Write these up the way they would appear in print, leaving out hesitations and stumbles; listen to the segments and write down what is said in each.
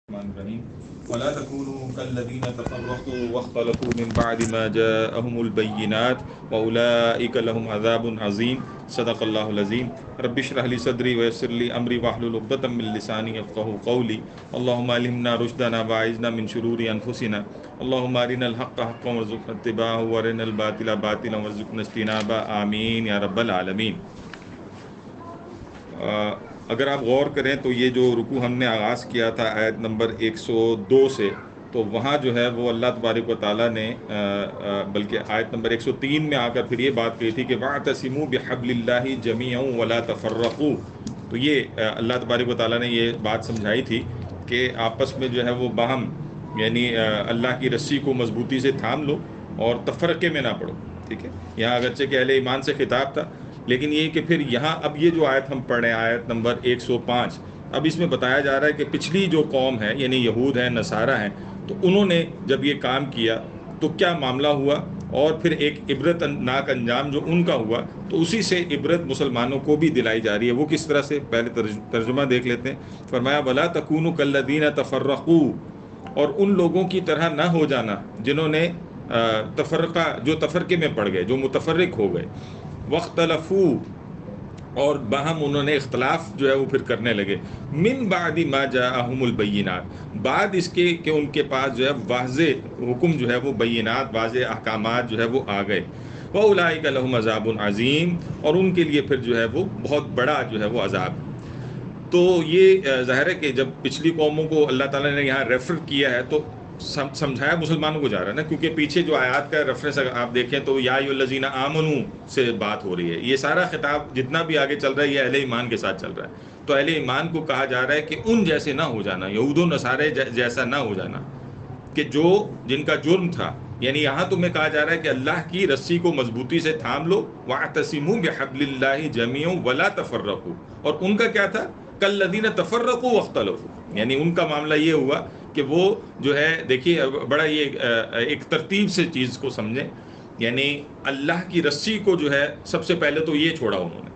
الرحمن الرحیم ولا تكونوا كالذين تفرقوا واختلفوا من بعد ما جاءهم البينات واولئك لهم عذاب عظيم صدق الله العظيم رب اشرح لي صدري ويسر لي امري واحلل عقدة من لساني يفقهوا قولي اللهم الهمنا رشدنا واعذنا من شرور انفسنا اللهم ارنا الحق حقا وارزقنا اتباعه وارنا الباطل باطلا وارزقنا اجتنابه آمین یا رب العالمین۔ اگر آپ غور کریں تو یہ جو رکوع ہم نے آغاز کیا تھا آیت نمبر 102 سے، تو وہاں جو ہے وہ اللہ تبارک و تعالیٰ نے بلکہ آیت نمبر 103 میں آ کر پھر یہ بات کہی تھی کہ وَاعْتَصِمُوا بِحَبْلِ اللَّهِ جَمِيعًا وَلَا تَفَرَّقُوا۔ تو یہ اللہ تبارک و تعالیٰ نے یہ بات سمجھائی تھی کہ آپس میں جو ہے وہ باہم یعنی اللہ کی رسی کو مضبوطی سے تھام لو اور تفرقے میں نہ پڑو، ٹھیک ہے۔ یہاں اگرچہ کہ اہل ایمان سے خطاب تھا، لیکن یہ کہ پھر یہاں اب یہ جو آیت ہم پڑھ رہے ہیں آیت نمبر 105، اب اس میں بتایا جا رہا ہے کہ پچھلی جو قوم ہے یعنی یہود ہیں، نصارہ ہیں، تو انہوں نے جب یہ کام کیا تو کیا معاملہ ہوا، اور پھر ایک عبرت ناک انجام جو ان کا ہوا، تو اسی سے عبرت مسلمانوں کو بھی دلائی جا رہی ہے۔ وہ کس طرح سے، پہلے ترجمہ دیکھ لیتے ہیں۔ فرمایا وَلَا تَكُونُوا كَالَّذِينَ تَفَرَّقُوا، اور ان لوگوں کی طرح نہ ہو جانا جنہوں نے جو تفرقے میں پڑ گئے، جو متفرق ہو گئے، واختلفوا، اور باہم انہوں نے اختلاف جو ہے وہ پھر کرنے لگے، من بعد ما جاءہم البینات، بعد اس کے کہ ان کے پاس جو ہے واضح حکم جو ہے وہ بینات، واضح احکامات جو ہے وہ آ گئے۔ وَأُولَٰئِكَ لَهُمْ عَذَابٌ عَظِيمٌ، اور ان کے لیے پھر جو ہے وہ بہت بڑا جو ہے وہ عذاب۔ تو یہ ظاہر ہے کہ جب پچھلی قوموں کو اللہ تعالیٰ نے یہاں ریفر کیا ہے تو سمجھایا مسلمانوں کو جا رہا ہے نا، کیونکہ پیچھے جو آیات کا ریفرنس اگر آپ دیکھیں تو یا ایھا الذین آمنوا سے بات ہو رہی ہے۔ یہ سارا خطاب جتنا بھی آگے چل رہا ہے یہ اہل ایمان کے ساتھ چل رہا ہے۔ تو اہل ایمان کو کہا جا رہا ہے کہ ان جیسے نہ ہو جانا، یہود و نصارے جیسا نہ ہو جانا، کہ جن کا جرم تھا، یعنی یہاں تمہیں کہا جا رہا ہے کہ اللہ کی رسی کو مضبوطی سے تھام لو، وَاعْتَصِمُوا بِحَبْلِ اللَّهِ جَمِيعًا وَلَا تَفَرَّقُوا، اور ان کا کیا تھا، کالذین تفرقوا واختلفوا، یعنی ان کا معاملہ یہ ہوا کہ وہ جو ہے، دیکھیے بڑا یہ ایک ترتیب سے چیز کو سمجھیں، یعنی اللہ کی رسی کو جو ہے سب سے پہلے تو یہ چھوڑا انہوں نے۔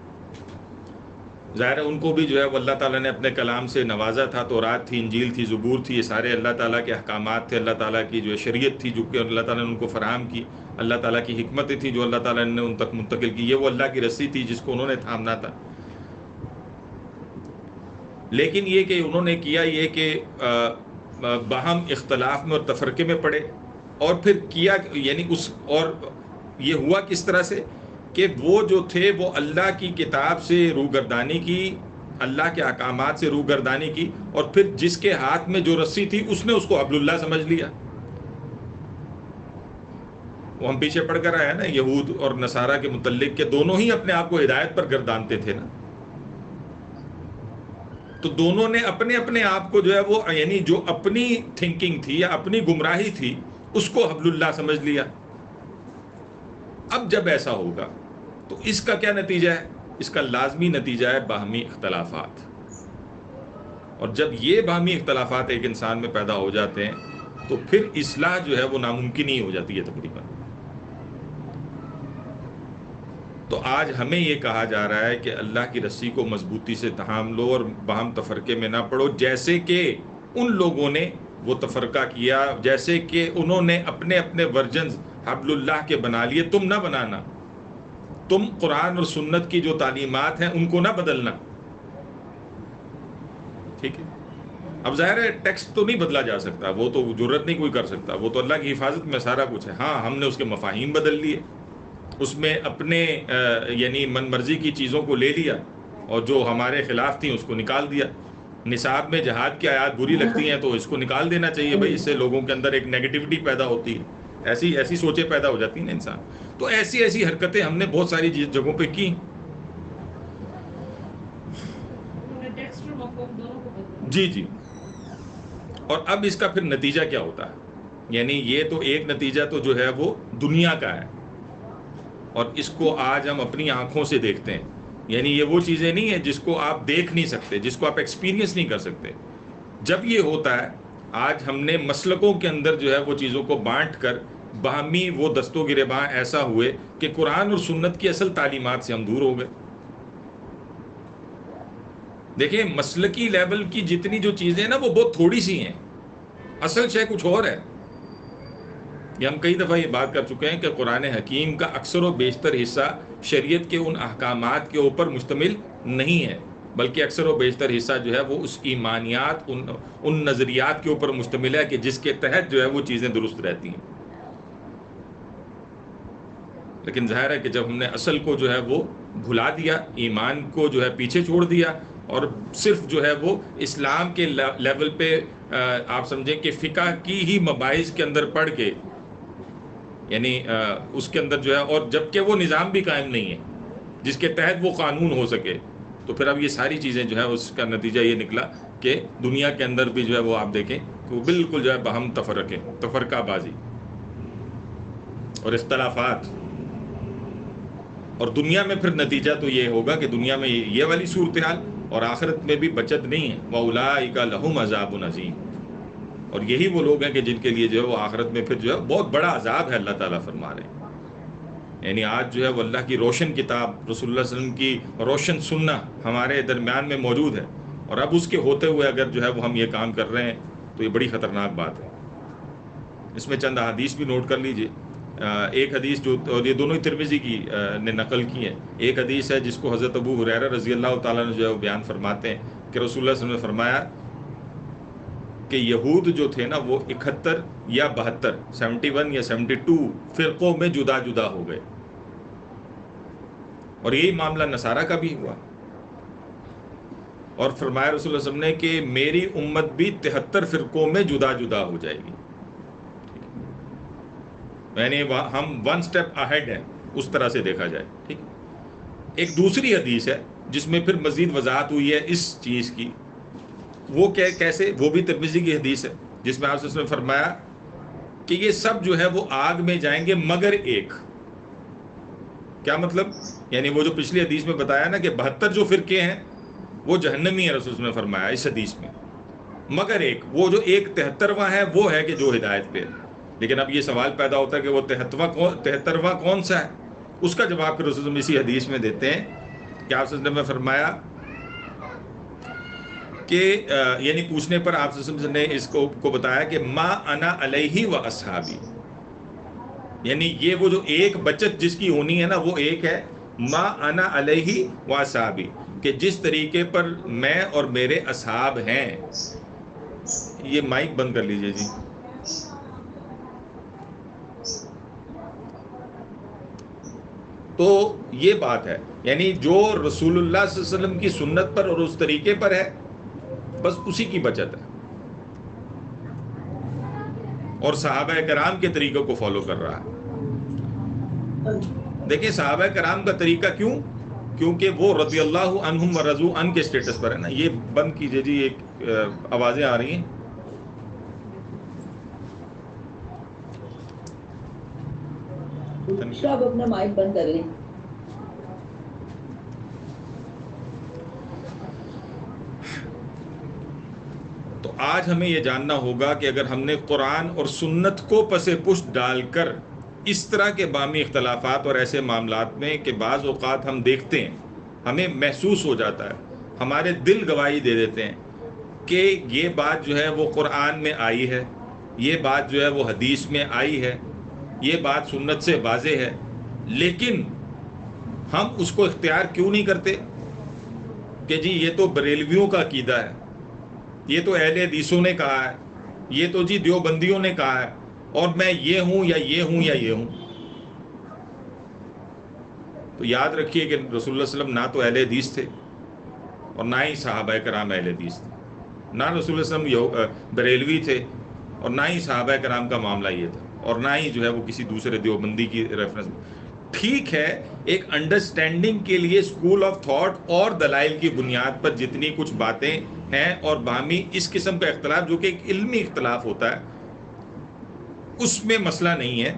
ظاہر ہے ان کو بھی جو ہے وہ اللہ تعالیٰ نے اپنے کلام سے نوازا تھا، تورات تھی، انجیل تھی، زبور تھی، یہ سارے اللہ تعالیٰ کے احکامات تھے، اللہ تعالیٰ کی جو شریعت تھی جو کہ اللہ تعالیٰ نے ان کو فراہم کی، اللہ تعالیٰ کی حکمتیں تھی جو اللہ تعالیٰ نے ان تک منتقل کی، یہ وہ اللہ کی رسی تھی جس کو انہوں نے تھامنا تھا۔ لیکن یہ کہ انہوں نے کیا یہ کہ باہم اختلاف میں اور تفرقے میں پڑے، اور پھر کیا یعنی اور یہ ہوا کس طرح سے کہ وہ جو تھے وہ اللہ کی کتاب سے روگردانی کی، اللہ کے احکامات سے روگردانی کی، اور پھر جس کے ہاتھ میں جو رسی تھی اس نے اس کو حبل اللہ سمجھ لیا۔ وہ ہم پیچھے پڑھ کر آئے ہیں نا، یہود اور نصارہ کے متعلق کہ دونوں ہی اپنے آپ کو ہدایت پر گردانتے تھے نا، تو دونوں نے اپنے اپنے آپ کو جو ہے وہ یعنی جو اپنی تھنکنگ تھی یا اپنی گمراہی تھی اس کو حبل اللہ سمجھ لیا۔ اب جب ایسا ہوگا تو اس کا کیا نتیجہ ہے؟ اس کا لازمی نتیجہ ہے باہمی اختلافات، اور جب یہ باہمی اختلافات ایک انسان میں پیدا ہو جاتے ہیں تو پھر اصلاح جو ہے وہ ناممکن ہی ہو جاتی ہے تقریباً۔ تو آج ہمیں یہ کہا جا رہا ہے کہ اللہ کی رسی کو مضبوطی سے تھام لو اور باہم تفرقے میں نہ پڑو، جیسے کہ ان لوگوں نے وہ تفرقہ کیا، جیسے کہ انہوں نے اپنے اپنے ورژنز حبل اللہ کے بنا لیے، تم نہ بنانا، تم قرآن اور سنت کی جو تعلیمات ہیں ان کو نہ بدلنا، ٹھیک ہے۔ اب ظاہر ہے ٹیکسٹ تو نہیں بدلا جا سکتا، وہ تو جرت نہیں کوئی کر سکتا، وہ تو اللہ کی حفاظت میں سارا کچھ ہے۔ ہاں ہم نے اس کے مفاہیم بدل لیے، اس میں اپنے یعنی من مرضی کی چیزوں کو لے لیا، اور جو ہمارے خلاف تھیں اس کو نکال دیا۔ نصاب میں جہاد کی آیات بری لگتی ہیں تو اس کو نکال دینا چاہیے بھائی، اس سے لوگوں کے اندر ایک نیگیٹیوٹی پیدا ہوتی ہے، ایسی سوچیں پیدا ہو جاتی ہیں نا انسان۔ تو ایسی حرکتیں ہم نے بہت ساری جگہوں پہ کی۔ جی اور اب اس کا پھر نتیجہ کیا ہوتا ہے؟ یعنی یہ تو ایک نتیجہ تو جو ہے وہ دنیا کا ہے، اور اس کو آج ہم اپنی آنکھوں سے دیکھتے ہیں، یعنی یہ وہ چیزیں نہیں ہیں جس کو آپ دیکھ نہیں سکتے، جس کو آپ ایکسپیرینس نہیں کر سکتے۔ جب یہ ہوتا ہے، آج ہم نے مسلکوں کے اندر جو ہے وہ چیزوں کو بانٹ کر باہمی وہ دست و گریباں ایسا ہوئے کہ قرآن اور سنت کی اصل تعلیمات سے ہم دور ہو گئے۔ دیکھیں مسلکی لیول کی جتنی جو چیزیں ہیں نا وہ بہت تھوڑی سی ہیں، اصل شے کچھ اور ہے. یہ ہم کئی دفعہ یہ بات کر چکے ہیں کہ قرآن حکیم کا اکثر و بیشتر حصہ شریعت کے ان احکامات کے اوپر مشتمل نہیں ہے، بلکہ اکثر و بیشتر حصہ جو ہے وہ اس ایمانیات، ان نظریات کے اوپر مشتمل ہے کہ جس کے تحت جو ہے وہ چیزیں درست رہتی ہیں. لیکن ظاہر ہے کہ جب ہم نے اصل کو جو ہے وہ بھلا دیا، ایمان کو جو ہے پیچھے چھوڑ دیا، اور صرف جو ہے وہ اسلام کے لیول پہ آپ سمجھیں کہ فقہ کی ہی مباحث کے اندر پڑھ کے، یعنی اس کے اندر جو ہے، اور جبکہ وہ نظام بھی قائم نہیں ہے جس کے تحت وہ قانون ہو سکے، تو پھر اب یہ ساری چیزیں جو ہے اس کا نتیجہ یہ نکلا کہ دنیا کے اندر بھی جو ہے وہ آپ دیکھیں کہ وہ بالکل جو ہے باہم تفرقہ بازی اور اختلافات. اور دنیا میں پھر نتیجہ تو یہ ہوگا کہ دنیا میں یہ والی صورتحال، اور آخرت میں بھی بچت نہیں ہے. وَأُولَٰئِكَ لَهُمْ عَذَابٌ عَظِيمٌ. اور یہی وہ لوگ ہیں کہ جن کے لیے جو ہے وہ آخرت میں پھر جو ہے بہت بڑا عذاب ہے، اللہ تعالیٰ فرما رہے ہیں. یعنی آج جو ہے وہ اللہ کی روشن کتاب، رسول اللہ صلی اللہ علیہ وسلم کی روشن سنہ ہمارے درمیان میں موجود ہے، اور اب اس کے ہوتے ہوئے اگر جو ہے وہ ہم یہ کام کر رہے ہیں تو یہ بڑی خطرناک بات ہے. اس میں چند حدیث بھی نوٹ کر لیجئے. ایک حدیث جو، اور یہ دونوں ہی ترمذی کی نے نقل کی ہے، ایک حدیث ہے جس کو حضرت ابو ہریرہ رضی اللہ تعالیٰ نے جو ہے وہ بیان فرماتے ہیں کہ رسول اللہ صلی اللہ علیہ وسلم نے فرمایا کہ یہود جو تھے نا وہ 71 یا 72، 71 یا 72 فرقوں میں جدا جدا ہو گئے، اور یہی معاملہ نصارہ کا بھی ہوا. اور فرمایا رسول اللہ صلی اللہ علیہ وسلم نے کہ میری امت بھی 73 فرقوں میں جدا جدا ہو جائے گی. یعنی ہم ون سٹیپ اہیڈ ہیں اس طرح سے دیکھا جائے. ٹھیک. ایک دوسری حدیث ہے جس میں پھر مزید وضاحت ہوئی ہے اس چیز کی. وہ کیسے؟ وہ بھی ترمذی کی حدیث ہے جس میں آپ صلی اللہ علیہ وسلم نے فرمایا کہ یہ سب جو ہے وہ آگ میں جائیں گے مگر ایک. کیا مطلب؟ یعنی وہ جو پچھلی حدیث میں بتایا نا کہ 72 جو فرقے ہیں وہ جہنمی ہیں، رسول اللہ نے فرمایا اس حدیث میں، مگر ایک، وہ جو ایک 73واں ہے وہ ہے کہ جو ہدایت پہ ہے. لیکن اب یہ سوال پیدا ہوتا ہے کہ وہ 73واں کون سا ہے؟ اس کا جواب پھر رسول اللہ اسی حدیث میں دیتے ہیں کہ آپ صلی اللہ علیہ وسلم نے فرمایا کہ یعنی پوچھنے پر آپ صلی اللہ علیہ وسلم نے اس کو بتایا کہ ما انا علیہ و اصحابی، یعنی یہ وہ جو ایک بچت جس کی ہونی ہے نا وہ ایک ہے ما انا علیہ و اصحابی، کہ جس طریقے پر میں اور میرے اصحاب ہیں. یہ مائک بند کر لیجئے جی. تو یہ بات ہے، یعنی جو رسول اللہ صلی اللہ علیہ وسلم کی سنت پر اور اس طریقے پر ہے بس اسی کی بچت ہے، اور صحابہ کرام کے طریقوں کو فالو کر رہا ہے. دیکھیں صحابہ کرام کا طریقہ کیوں؟ کیونکہ وہ رضی اللہ عنہم و رضوا عنہ کے سٹیٹس پر ہے نا. یہ بند کیجئے جی، ایک آوازیں آ رہی ہیں. آپ اپنا مائک بند کر لیں. تو آج ہمیں یہ جاننا ہوگا کہ اگر ہم نے قرآن اور سنت کو پس پشت ڈال کر اس طرح کے باہمی اختلافات اور ایسے معاملات میں کہ بعض اوقات ہم دیکھتے ہیں، ہمیں محسوس ہو جاتا ہے، ہمارے دل گواہی دے دیتے ہیں کہ یہ بات جو ہے وہ قرآن میں آئی ہے، یہ بات جو ہے وہ حدیث میں آئی ہے، یہ بات سنت سے واضح ہے، لیکن ہم اس کو اختیار کیوں نہیں کرتے کہ جی یہ تو بریلویوں کا عقیدہ ہے، یہ تو اہل حدیثوں نے کہا ہے، یہ تو جی دیوبندیوں نے کہا ہے، اور میں یہ ہوں یا یہ ہوں یا یہ ہوں. تو یاد رکھیے کہ رسول اللہ صلی اللہ علیہ وسلم نہ تو اہل حدیث تھے اور نہ ہی صحابہ کرام اہل حدیث تھے، نہ رسول اللہ صلی اللہ علیہ وسلم بریلوی تھے اور نہ ہی صحابہ کرام کا معاملہ یہ تھا، اور نہ ہی جو ہے وہ کسی دوسرے دیوبندی کی ریفرنس. ٹھیک ہے، ایک انڈرسٹینڈنگ کے لیے اسکول آف تھاٹ اور دلائل کی بنیاد پر جتنی کچھ باتیں ہیں اور باہمی اس قسم کا اختلاف جو کہ ایک علمی اختلاف ہوتا ہے اس میں مسئلہ نہیں ہے،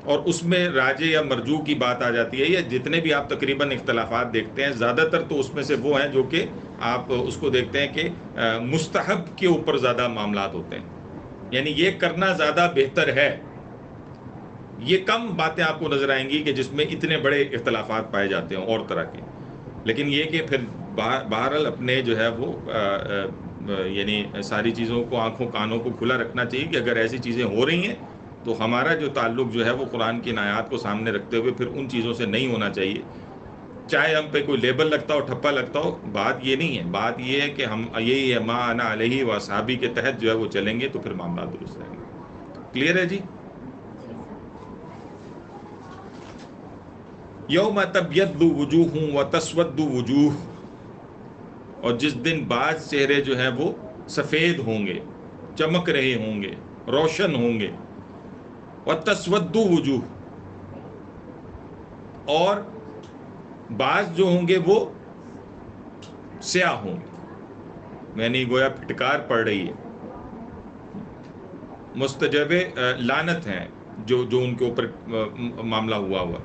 اور اس میں راجع یا مرجوح کی بات آ جاتی ہے. یا جتنے بھی آپ تقریباً اختلافات دیکھتے ہیں زیادہ تر تو اس میں سے وہ ہیں جو کہ آپ اس کو دیکھتے ہیں کہ مستحب کے اوپر زیادہ معاملات ہوتے ہیں، یعنی یہ کرنا زیادہ بہتر ہے. یہ کم باتیں آپ کو نظر آئیں گی کہ جس میں اتنے بڑے اختلافات پائے جاتے ہیں اور طرح کے. لیکن یہ کہ پھر بہرحال اپنے جو ہے وہ یعنی ساری چیزوں کو آنکھوں کانوں کو کھلا رکھنا چاہیے کہ اگر ایسی چیزیں ہو رہی ہیں تو ہمارا جو تعلق جو ہے وہ قرآن کی آیات کو سامنے رکھتے ہوئے پھر ان چیزوں سے نہیں ہونا چاہیے، چاہے ہم پہ کوئی لیبل لگتا ہو، ٹھپا لگتا ہو. بات یہ نہیں ہے، بات یہ ہے کہ ہم یہی ہے ما انا علیہ و اصحابی کے تحت جو ہے وہ چلیں گے تو پھر معاملات درست رہیں گے. کلیئر ہے جی؟ یوم تبیض وجوہ و تسود وجوہ، اور جس دن بعض چہرے جو ہیں وہ سفید ہوں گے، چمک رہے ہوں گے، روشن ہوں گے. و تسود وجوہ، اور بعض جو ہوں گے وہ سیاہ ہوں گے، یعنی گویا پھٹکار پڑ رہی ہے، مستجب لعنت ہیں جو ان کے اوپر معاملہ ہوا ہوا.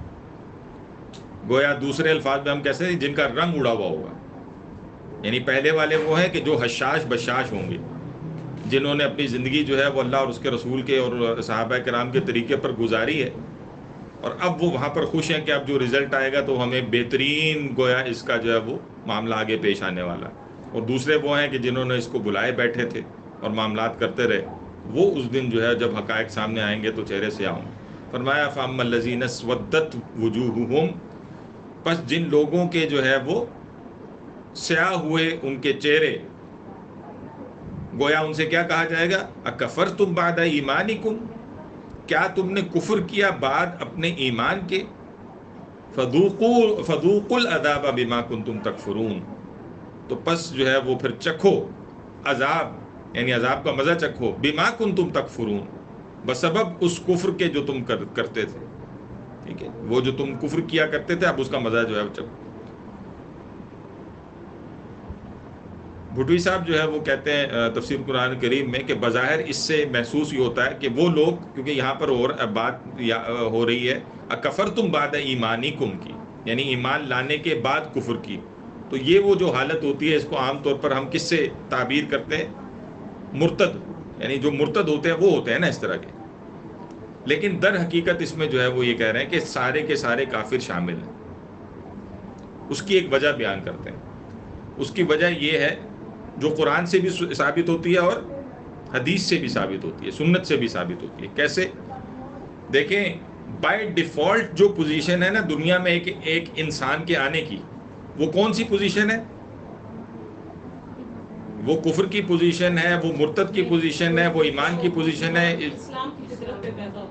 گویا دوسرے الفاظ میں ہم کہتے ہیں جن کا رنگ اڑا ہوا ہوگا. یعنی پہلے والے وہ ہیں کہ جو حشاش بشاش ہوں گے، جنہوں نے اپنی زندگی جو ہے وہ اللہ اور اس کے رسول کے اور صحابہ کرام کے طریقے پر گزاری ہے، اور اب وہ وہاں پر خوش ہیں کہ اب جو رزلٹ آئے گا تو ہمیں بہترین گویا اس کا جو ہے وہ معاملہ آگے پیش آنے والا. اور دوسرے وہ ہیں کہ جنہوں نے اس کو بلائے بیٹھے تھے اور معاملات کرتے رہے، وہ اس دن جو ہے جب حقائق سامنے آئیں گے تو چہرے سے آؤں. فرمایا فَأَمَّا الَّذِينَ اسْوَدَّتْ وُجُوهُهُمْ، پس جن لوگوں کے جو ہے وہ سیاہ ہوئے ان کے چہرے، گویا ان سے کیا کہا جائے گا؟ اکفرتم بعد ایمانکم، کیا تم نے کفر کیا بعد اپنے ایمان کے؟ فذوقوا العذاب بما کنتم تکفرون، تو پس جو ہے وہ پھر چکھو عذاب، یعنی عذاب کا مزہ چکھو، بما کنتم تکفرون، بسبب اس کفر کے جو تم کرتے تھے. ٹھیک ہے، وہ جو تم کفر کیا کرتے تھے اب اس کا مزہ جو ہے وہ چکھو. بھٹوی صاحب جو ہے وہ کہتے ہیں تفسیر قرآن کریم میں کہ بظاہر اس سے محسوس یہ ہوتا ہے کہ وہ لوگ، کیونکہ یہاں پر اور بات ہو رہی ہے اکفرتم بعد ایمانکم کی، یعنی ایمان لانے کے بعد کفر کی، تو یہ وہ جو حالت ہوتی ہے اس کو عام طور پر ہم کس سے تعبیر کرتے ہیں؟ مرتد، یعنی جو مرتد ہوتے ہیں وہ ہوتے ہیں نا اس طرح کے. لیکن در حقیقت اس میں جو ہے وہ یہ کہہ رہے ہیں کہ سارے کے سارے کافر شامل ہیں. اس کی ایک وجہ بیان کرتے ہیں. اس کی وجہ یہ ہے جو قرآن سے بھی ثابت ہوتی ہے اور حدیث سے بھی ثابت ہوتی ہے، سنت سے بھی ثابت ہوتی ہے. کیسے؟ دیکھیں، بائی ڈیفالٹ جو پوزیشن ہے نا دنیا میں ایک انسان کے آنے کی، وہ کون سی پوزیشن ہے؟ وہ کفر کی پوزیشن ہے، وہ مرتد کی پوزیشن ہے، وہ ایمان کی پوزیشن ہے.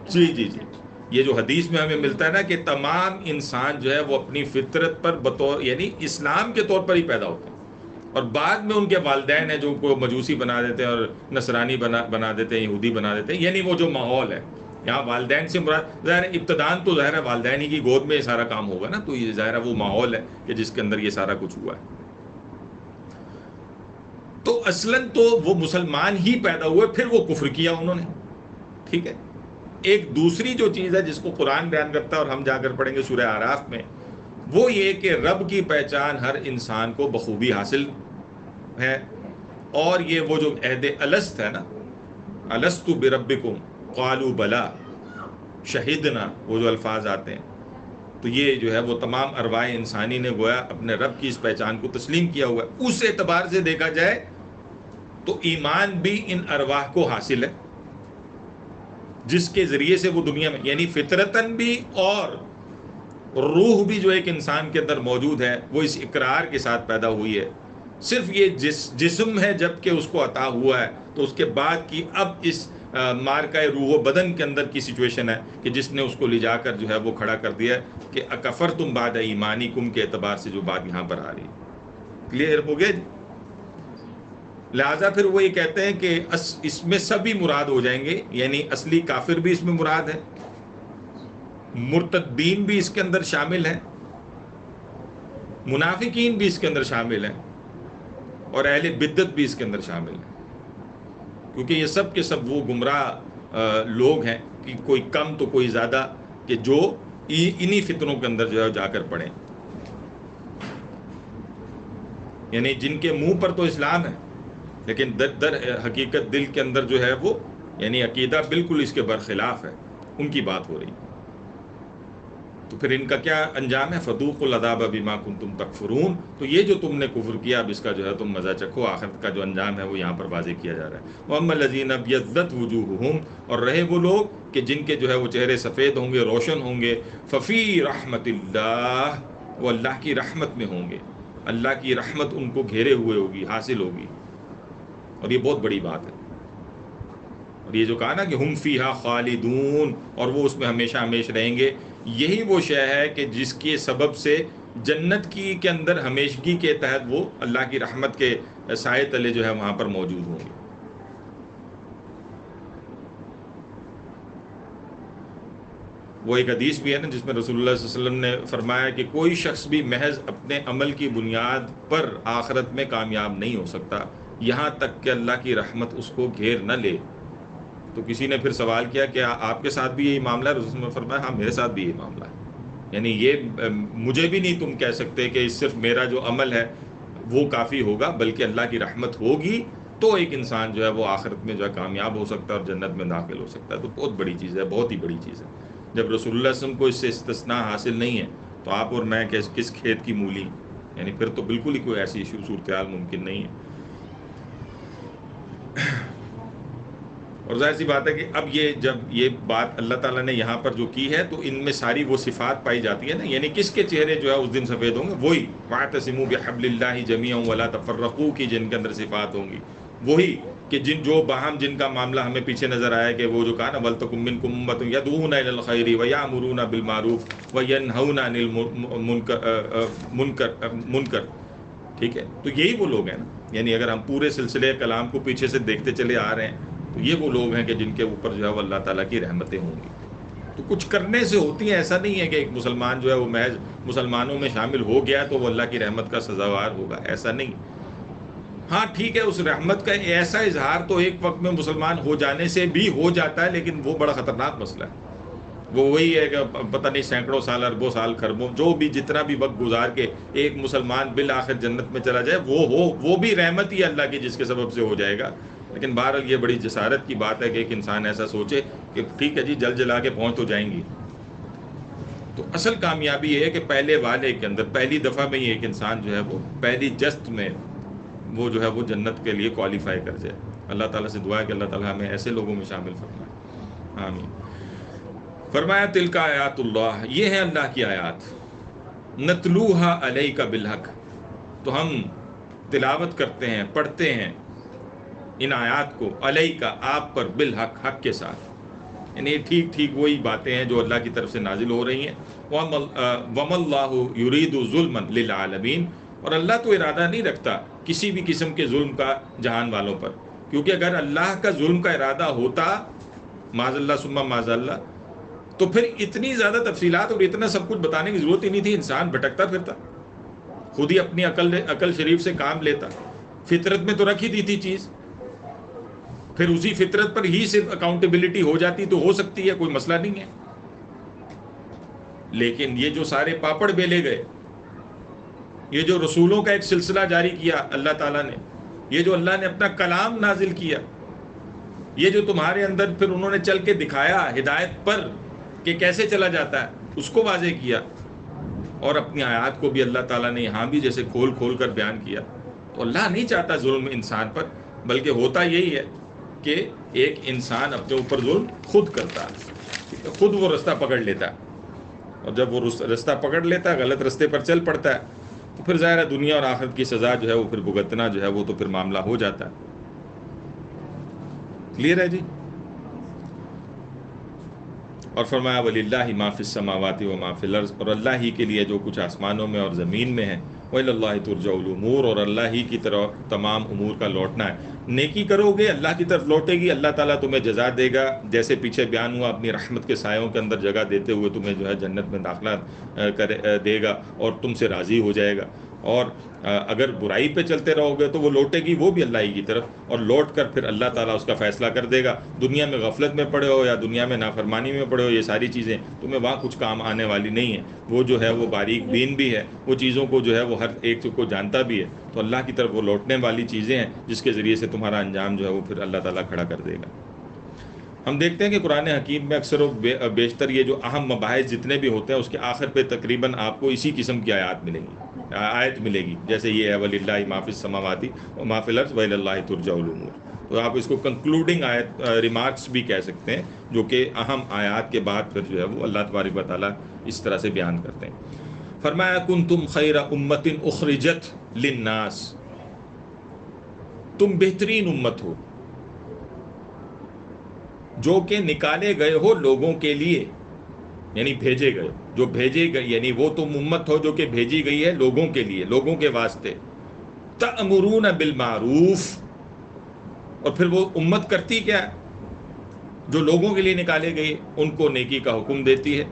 جی جی جی، یہ جو حدیث میں ہمیں ملتا ہے نا کہ تمام انسان جو ہے وہ اپنی فطرت پر بطور یعنی اسلام کے طور پر ہی پیدا ہوتے ہیں، اور بعد میں ان کے والدین ہیں جو ان کو مجوسی بنا دیتے ہیں اور نصرانی بنا دیتے ہیں، یہودی بنا دیتے ہیں. یعنی وہ جو ماحول ہے یہاں والدین سے مراد ظاہر ابتدان تو ظاہر ہے والدین ہی کی گود میں یہ سارا کام ہوگا نا، تو یہ ظاہر ہے وہ ماحول ہے کہ جس کے اندر یہ سارا کچھ ہوا ہے. تو اصلاً تو وہ مسلمان ہی پیدا ہوئے، پھر وہ کفر کیا انہوں نے. ٹھیک ہے. ایک دوسری جو چیز ہے جس کو قرآن بیان کرتا ہے اور ہم جا کر پڑھیں گے سورہ اعراف میں، وہ یہ کہ رب کی پہچان ہر انسان کو بخوبی حاصل ہے. اور یہ وہ جو عہد الست ہے نا، الست بربکم قالوا بلا شہدنا، وہ جو الفاظ آتے ہیں، تو یہ جو ہے وہ تمام ارواح انسانی نے گویا اپنے رب کی اس پہچان کو تسلیم کیا ہوا ہے. اس اعتبار سے دیکھا جائے تو ایمان بھی ان ارواح کو حاصل ہے جس کے ذریعے سے وہ دنیا میں، یعنی فطرتاً بھی اور روح بھی جو ایک انسان کے اندر موجود ہے، وہ اس اقرار کے ساتھ پیدا ہوئی ہے. صرف یہ جسم ہے جب کہ اس کو عطا ہوا ہے، تو اس کے بعد کی اب اس مارکہ روح و بدن کے اندر کی سچویشن ہے کہ جس نے اس کو لے جا کر جو ہے وہ کھڑا کر دیا ہے کہ اکفرتم بعد ایمانکم کے اعتبار سے جو بات یہاں پر آ رہی ہے. کلیئر ہو گیا جی؟ لہٰذا پھر وہ یہ کہتے ہیں کہ اس میں سبھی مراد ہو جائیں گے، یعنی اصلی کافر بھی اس میں مراد ہے، مرتدین بھی اس کے اندر شامل ہیں، منافقین بھی اس کے اندر شامل ہیں، اور اہل بدعت بھی اس کے اندر شامل ہیں. کیونکہ یہ سب کے سب وہ گمراہ لوگ ہیں کہ کوئی کم تو کوئی زیادہ، کہ جو انہی فتنوں کے اندر جو ہے جا کر پڑیں، یعنی جن کے منہ پر تو اسلام ہے لیکن در حقیقت دل کے اندر جو ہے وہ یعنی عقیدہ بالکل اس کے برخلاف ہے، ان کی بات ہو رہی. تو پھر ان کا کیا انجام ہے؟ فذوقوا العذاب بما کنتم تکفرون. تو یہ جو تم نے کفر کیا اب اس کا جو ہے تم مزہ چکھو. آخرت کا جو انجام ہے وہ یہاں پر واضح کیا جا رہا ہے. وَأَمَّا الَّذِينَ ابْيَضَّتْ وُجُوهُهُمْ، اور رہے وہ لوگ کہ جن کے جو ہے وہ چہرے سفید ہوں گے، روشن ہوں گے، ففی رحمت اللہ، وہ اللہ کی رحمت میں ہوں گے. اللہ کی رحمت ان کو گھیرے ہوئے ہوگی، حاصل ہوگی. اور یہ بہت بڑی بات ہے. اور یہ جو کہا نا کہ ہم فیہا خالدون، اور وہ اس میں ہمیشہ ہمیش رہیں گے، یہی وہ شے ہے کہ جس کے سبب سے جنت کی کے اندر ہمیشگی کے تحت وہ اللہ کی رحمت کے سائے تلے جو ہے وہاں پر موجود ہوں گے. وہ ایک حدیث بھی ہے نا جس میں رسول اللہ صلی اللہ علیہ وسلم نے فرمایا کہ کوئی شخص بھی محض اپنے عمل کی بنیاد پر آخرت میں کامیاب نہیں ہو سکتا یہاں تک کہ اللہ کی رحمت اس کو گھیر نہ لے. تو کسی نے پھر سوال کیا کہ آپ کے ساتھ بھی یہی معاملہ ہے؟ رسول نے فرمایا ہاں میرے ساتھ بھی یہی معاملہ ہے. یعنی یہ مجھے بھی نہیں تم کہہ سکتے کہ صرف میرا جو عمل ہے وہ کافی ہوگا، بلکہ اللہ کی رحمت ہوگی تو ایک انسان جو ہے وہ آخرت میں جو ہے کامیاب ہو سکتا ہے اور جنت میں داخل ہو سکتا ہے. تو بہت بڑی چیز ہے، بہت ہی بڑی چیز ہے. جب رسول اللہ صلی اللہ علیہ وسلم کو اس سے استثناء حاصل نہیں ہے تو آپ اور میں کس کھیت کی مولی؟ یعنی پھر تو بالکل ہی کوئی ایسی صورتحال ممکن نہیں ہے. اور ظاہر سی بات ہے کہ اب جب یہ بات اللہ تعالیٰ نے یہاں پر جو کی ہے تو ان میں ساری وہ صفات پائی جاتی ہے نا. یعنی کس کے چہرے جو ہے اس دن سفید ہوں گے؟ وہی واعتصموا بحبل اللہ جمیعا ولا تفرقوا کی جن کے اندر صفات ہوں گی. وہی کہ جو باہم جن کا معاملہ ہمیں پیچھے نظر آیا کہ وہ جو کہا نا وَلْتَكُن مِّنكُمْ أُمَّةٌ يَدْعُونَ إِلَى الْخَيْرِ وَيَأْمُرُونَ بِالْمَعْرُوفِ وَيَنْهَوْنَ عَنِ الْمُنكَرِ. ٹھیک ہے، تو یہی وہ لوگ ہیں نا. یعنی اگر ہم پورے سلسلے کلام کو پیچھے سے دیکھتے چلے آ رہے ہیں تو یہ وہ لوگ ہیں کہ جن کے اوپر جو ہے وہ اللہ تعالیٰ کی رحمتیں ہوں گی. تو کچھ کرنے سے ہوتی ہیں، ایسا نہیں ہے کہ ایک مسلمان جو ہے وہ محض مسلمانوں میں شامل ہو گیا تو وہ اللہ کی رحمت کا سزاوار ہوگا، ایسا نہیں. ہاں ٹھیک ہے، اس رحمت کا ایسا اظہار تو ایک وقت میں مسلمان ہو جانے سے بھی ہو جاتا ہے، لیکن وہ بڑا خطرناک مسئلہ ہے. وہ وہی ہے کہ پتہ نہیں سینکڑوں سال، اربوں سال، خربوں جو بھی جتنا بھی وقت گزار کے ایک مسلمان بالآخر جنت میں چلا جائے وہ بھی رحمت ہی اللہ کی جس کے سبب سے ہو جائے گا. لیکن بہرحال یہ بڑی جسارت کی بات ہے کہ ایک انسان ایسا سوچے کہ ٹھیک ہے جی جل جلا کے پہنچ تو جائیں گی. تو اصل کامیابی یہ ہے کہ پہلے والے کے اندر پہلی دفعہ میں ہی ایک انسان جو ہے وہ پہلی جست میں وہ جو ہے وہ جنت کے لیے کوالیفائی کر جائے. اللہ تعالیٰ سے دعا ہے کہ اللہ تعالیٰ ہمیں ایسے لوگوں میں شامل فرمائے. آمین. فرمایا تلک آیات اللہ، یہ ہے اللہ کی آیات، نتلوہا علیک بالحق، تو ہم تلاوت کرتے ہیں، پڑھتے ہیں ان آیات کو، علیک آپ پر، بالحق حق کے ساتھ. یعنی ٹھیک وہی باتیں ہیں جو اللہ کی طرف سے نازل ہو رہی ہیں. وَمَا اللَّهُ يُرِيدُ ظُلْمًا لِلْعَالَمِينَ، اور اللہ تو ارادہ نہیں رکھتا کسی بھی قسم کے ظلم کا جہان والوں پر. کیونکہ اگر اللہ کا ظلم کا ارادہ ہوتا، معاذ اللہ ثم معاذ اللہ، تو پھر اتنی زیادہ تفصیلات اور اتنا سب کچھ بتانے کی ضرورت ہی نہیں تھی. انسان بھٹکتا پھرتا، خود ہی اپنی عقل شریف سے کام لیتا. فطرت میں تو رکھی دی تھی چیز، پھر اسی فطرت پر ہی صرف اکاؤنٹیبلٹی ہو جاتی تو ہو سکتی ہے، کوئی مسئلہ نہیں ہے. لیکن یہ جو سارے پاپڑ بیلے گئے، یہ جو رسولوں کا ایک سلسلہ جاری کیا اللہ تعالیٰ نے، یہ جو اللہ نے اپنا کلام نازل کیا، یہ جو تمہارے اندر پھر انہوں نے چل کے دکھایا ہدایت پر کہ کیسے چلا جاتا ہے، اس کو واضح کیا. اور اپنی آیات کو بھی اللہ تعالیٰ نے یہاں بھی جیسے کھول کر بیان کیا. تو اللہ نہیں چاہتا ظلم انسان پر، بلکہ ہوتا یہی ہے کہ ایک انسان اپنے اوپر ظلم خود کرتا ہے، خود وہ رستہ پکڑ لیتا ہے. اور جب وہ رستہ پکڑ لیتا ہے، غلط رستے پر چل پڑتا ہے، تو پھر ظاہر ہے دنیا اور آخرت کی سزا جو ہے وہ پھر بھگتنا جو ہے وہ تو پھر معاملہ ہو جاتا ہے. کلیئر ہے جی؟ اور فرمایا وَلِلَّهِ مَا فِي السَّمَاوَاتِ وَمَا فِي الْأَرْضِ، اور اللہ ہی کے لیے جو کچھ آسمانوں میں اور زمین میں ہے. وَإِلَى اللَّهِ تُرْجَعُ الْأُمُورُ، اور اللہ ہی کی طرف تمام امور کا لوٹنا ہے. نیکی کرو گے اللہ کی طرف لوٹے گی، اللہ تعالیٰ تمہیں جزا دے گا. جیسے پیچھے بیان ہوا اپنی رحمت کے سایوں کے اندر جگہ دیتے ہوئے تمہیں جو ہے جنت میں داخلہ دے گا اور تم سے راضی ہو جائے گا. اور اگر برائی پہ چلتے رہو گے تو وہ لوٹے گی وہ بھی اللہ ہی کی طرف، اور لوٹ کر پھر اللہ تعالیٰ اس کا فیصلہ کر دے گا. دنیا میں غفلت میں پڑے ہو یا دنیا میں نافرمانی میں پڑے ہو، یہ ساری چیزیں تمہیں وہاں کچھ کام آنے والی نہیں ہیں. وہ جو ہے وہ باریک بین بھی ہے، وہ چیزوں کو جو ہے وہ ہر ایک کو جانتا بھی ہے. تو اللہ کی طرف وہ لوٹنے والی چیزیں ہیں جس کے ذریعے سے تمہارا انجام جو ہے وہ پھر اللہ تعالیٰ کھڑا کر دے گا. ہم دیکھتے ہیں کہ قرآن حکیم میں اکثر و بیشتر یہ جو اہم مباحث جتنے بھی ہوتے ہیں اس کے آخر پہ تقریباً آپ کو اسی قسم کی آیات ملیں گی، آیت ملے گی، جیسے یہ ہے وَلِلَّهِ مَا فِي السَّمَاوَاتِ وَمَا فِي الْأَرْضِ وَإِلَى اللَّهِ تُرْجَعُ الْأُمُورُ۔ تو آپ اس کو کنکلوڈنگ آیت ریمارکس بھی کہہ سکتے ہیں، جو کہ اہم آیات کے بعد پھر جو ہے وہ اللہ تبارک و تعالیٰ اس طرح سے بیان کرتے ہیں۔ فرمایا کنتم خیر امت اخرجت للناس، تم بہترین امت ہو جو کہ نکالے گئے ہو لوگوں کے لیے، یعنی بھیجے گئے، جو بھیجے گئے، یعنی وہ تم امت ہو جو کہ بھیجی گئی ہے لوگوں کے لیے، لوگوں کے واسطے۔ تأمرون بالمعروف، اور پھر وہ امت کرتی کیا ہے؟ جو لوگوں کے لیے نکالے گئی ان کو نیکی کا حکم دیتی ہے،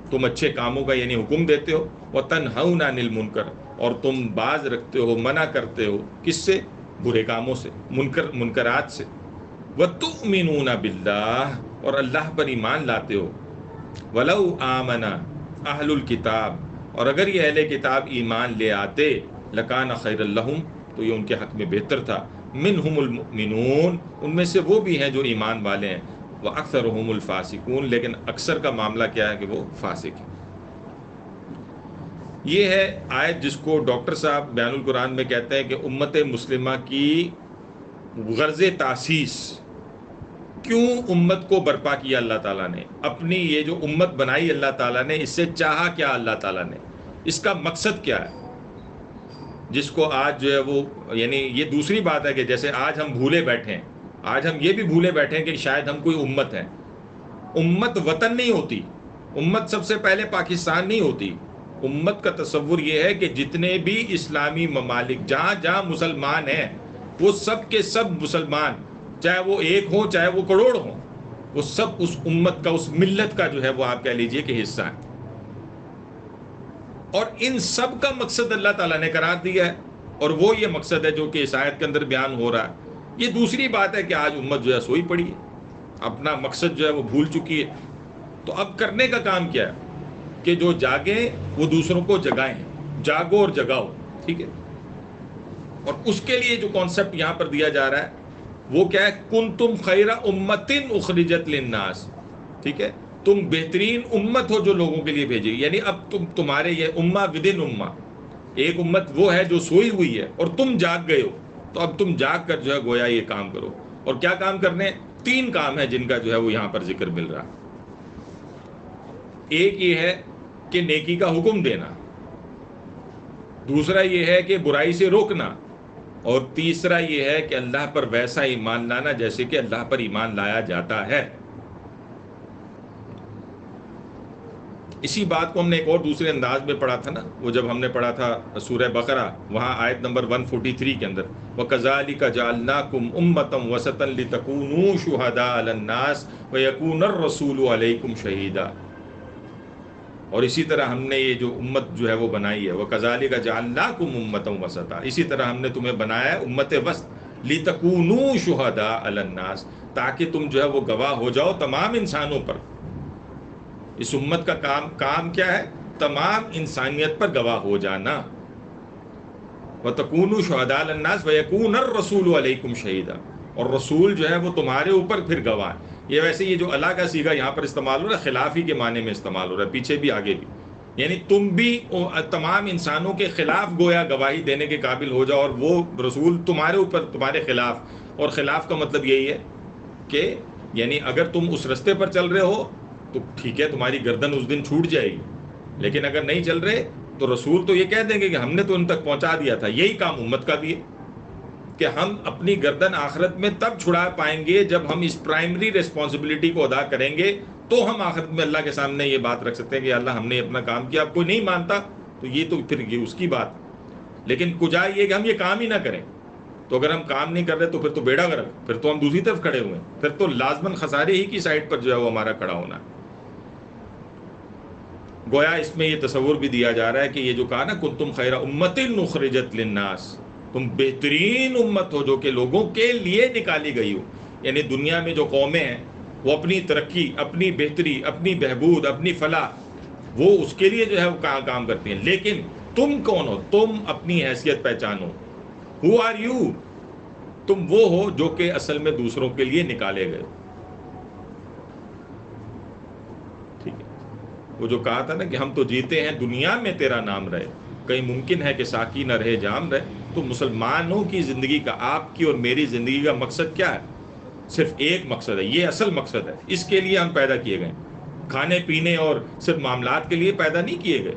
تم اچھے کاموں کا یعنی حکم دیتے ہو، وَتَنْهَوْنَ عَنِ الْمُنْكَرِ، اور تم باز رکھتے ہو، منع کرتے ہو، کس سے؟ برے کاموں سے، منکرات سے۔ وَتُؤْمِنُونَ بِاللَّهِ، اور اللہ پر ایمان لاتے ہو۔ وَلَوْ آمَنَ أَهْلُ الْكِتَابِ، اور اگر یہ اہل کتاب ایمان لے آتے، لَكَانَ خَيْرًا لَهُمْ، تو یہ ان کے حق میں بہتر تھا۔ مِنْهُمُ الْمُؤْمِنُونَ، ان میں سے وہ بھی ہیں جو ایمان والے ہیں، وَأَكْثَرُهُمُ الْفَاسِقُونَ، لیکن اکثر کا معاملہ کیا ہے کہ وہ فاسق ہے۔ یہ ہے آیت جس کو ڈاکٹر صاحب بیان القرآن میں کہتے ہیں کہ امت مسلمہ کی غرض تاسیس، کیوں امت کو برپا کیا اللہ تعالیٰ نے، اپنی یہ جو امت بنائی اللہ تعالیٰ نے، اس سے چاہا کیا اللہ تعالیٰ نے، اس کا مقصد کیا ہے، جس کو آج جو ہے وہ، یعنی یہ دوسری بات ہے کہ جیسے آج ہم بھولے بیٹھے ہیں، آج ہم یہ بھی بھولے بیٹھے ہیں کہ شاید ہم کوئی امت ہیں۔ امت وطن نہیں ہوتی، امت سب سے پہلے پاکستان نہیں ہوتی۔ امت کا تصور یہ ہے کہ جتنے بھی اسلامی ممالک جہاں جہاں مسلمان ہیں، وہ سب کے سب مسلمان، چاہے وہ ایک ہوں چاہے وہ کروڑ ہوں، وہ سب اس امت کا، اس ملت کا جو ہے وہ آپ کہہ لیجئے کہ حصہ ہے۔ اور ان سب کا مقصد اللہ تعالیٰ نے قرار دیا ہے، اور وہ یہ مقصد ہے جو کہ اس آیت کے اندر بیان ہو رہا ہے۔ یہ دوسری بات ہے کہ آج امت جو ہے سوئی پڑی ہے، اپنا مقصد جو ہے وہ بھول چکی ہے۔ تو اب کرنے کا کام کیا ہے کہ جو جاگیں وہ دوسروں کو جگائیں، جاگو اور جگاؤ، ٹھیک ہے۔ اور اس کے لیے جو کانسیپٹ یہاں پر دیا جا رہا ہے وہ کیا ہے؟ کنتم خیر امت اخرجت للناس، ٹھیک ہے، تم بہترین امت ہو جو لوگوں کے لیے بھیجی، یعنی اب تمہارے یہ امہ ودن امہ، ایک امت وہ ہے جو سوئی ہوئی ہے اور تم جاگ گئے ہو، تو اب تم جاگ کر جو ہے گویا یہ کام کرو۔ اور کیا کام کرنے؟ 3 کام ہیں جن کا جو ہے وہ یہاں پر ذکر مل رہا ہے۔ ایک یہ ہے کہ نیکی کا حکم دینا، دوسرا یہ ہے کہ برائی سے روکنا، اور تیسرا یہ ہے کہ اللہ پر ویسا ایمان لانا جیسے کہ اللہ پر ایمان لایا جاتا ہے۔ اسی بات کو ہم نے ایک اور دوسرے انداز میں پڑھا تھا نا، وہ جب ہم نے پڑھا تھا سورہ بقرہ، وہاں آیت نمبر 143 کے اندر، وَكَذَلِكَ جَعَلْنَاكُمْ أُمَّةً وَسَطًا لِتَكُونُوا شُهَدَاءَ عَلَى النَّاسِ وَيَكُونَ الرَّسُولُ عَلَيْكُمْ شَهِيدًا۔ اور اسی طرح ہم نے یہ جو امت جو ہے وہ بنائی ہے، وَكَذَلِكَ جَعَلْنَاكُمْ أُمَّةً وَسَطًا، اسی طرح ہم نے تمہیں بنایا ہے امت وسط، لِتَكُونُوا شُهَدَاءَ عَلَى النَّاسِ، تاکہ تم جو ہے وہ گواہ ہو جاؤ تمام انسانوں پر۔ اس امت کا کام کیا ہے؟ تمام انسانیت پر گواہ ہو جانا۔ وَتَكُونُوا شُهَدَاءَ عَلَى النَّاسِ وَيَكُونَ الرَّسُولُ عَلَيْكُمْ شَهِيدًا، اور رسول جو ہے وہ تمہارے اوپر پھر گواہ ہے۔ یہ ویسے یہ جو اللہ کا صیغہ یہاں پر استعمال ہو رہا ہے، خلافی کے معنی میں استعمال ہو رہا ہے، پیچھے بھی آگے بھی، یعنی تم بھی تمام انسانوں کے خلاف گویا گواہی دینے کے قابل ہو جاؤ، اور وہ رسول تمہارے اوپر تمہارے خلاف۔ اور خلاف کا مطلب یہی ہے کہ یعنی اگر تم اس رستے پر چل رہے ہو تو ٹھیک ہے، تمہاری گردن اس دن چھوٹ جائے گی، لیکن اگر نہیں چل رہے تو رسول تو یہ کہہ دیں گے کہ ہم نے تو ان تک پہنچا دیا تھا۔ یہی کام امت کا بھی ہے کہ ہم اپنی گردن آخرت میں تب چھڑا پائیں گے جب ہم اس پرائمری ریسپانسبلٹی کو ادا کریں گے، تو ہم آخرت میں اللہ کے سامنے یہ بات رکھ سکتے ہیں کہ اللہ ہم نے اپنا کام کیا، اب کوئی نہیں مانتا تو یہ تو پھر یہ اس کی بات، لیکن کجا یہ کہ ہم یہ کام ہی نہ کریں۔ تو اگر ہم کام نہیں کر رہے تو پھر تو بیڑا غرق، پھر تو ہم دوسری طرف کھڑے ہوئے ہیں، پھر تو لازماً خسارے ہی کی سائڈ پر جو ہے وہ ہمارا کھڑا ہونا ہے۔ گویا اس میں یہ تصور بھی دیا جا رہا ہے کہ یہ جو کہا نا کنتم خیر امت اخرجت للناس، تم بہترین امت ہو جو کہ لوگوں کے لیے نکالی گئی ہو، یعنی دنیا میں جو قومیں ہیں وہ اپنی ترقی، اپنی بہتری، اپنی بہبود، اپنی فلاح، وہ اس کے لیے جو ہے وہ کام کرتی ہیں، لیکن تم کون ہو؟ تم اپنی حیثیت پہچانو۔ Who are you؟ تم وہ ہو جو کہ اصل میں دوسروں کے لیے نکالے گئے۔ وہ جو کہا تھا نا کہ ہم تو جیتے ہیں دنیا میں تیرا نام رہے، کہیں ممکن ہے کہ ساقی نہ رہے جام رہے. تو مسلمانوں کی زندگی کا، آپ کی اور میری زندگی کا مقصد کیا ہے؟ صرف ایک مقصد ہے، یہ اصل مقصد ہے. اس کے لیے ہم پیدا کیے گئے، کھانے پینے اور صرف معاملات کے لیے پیدا نہیں کیے گئے.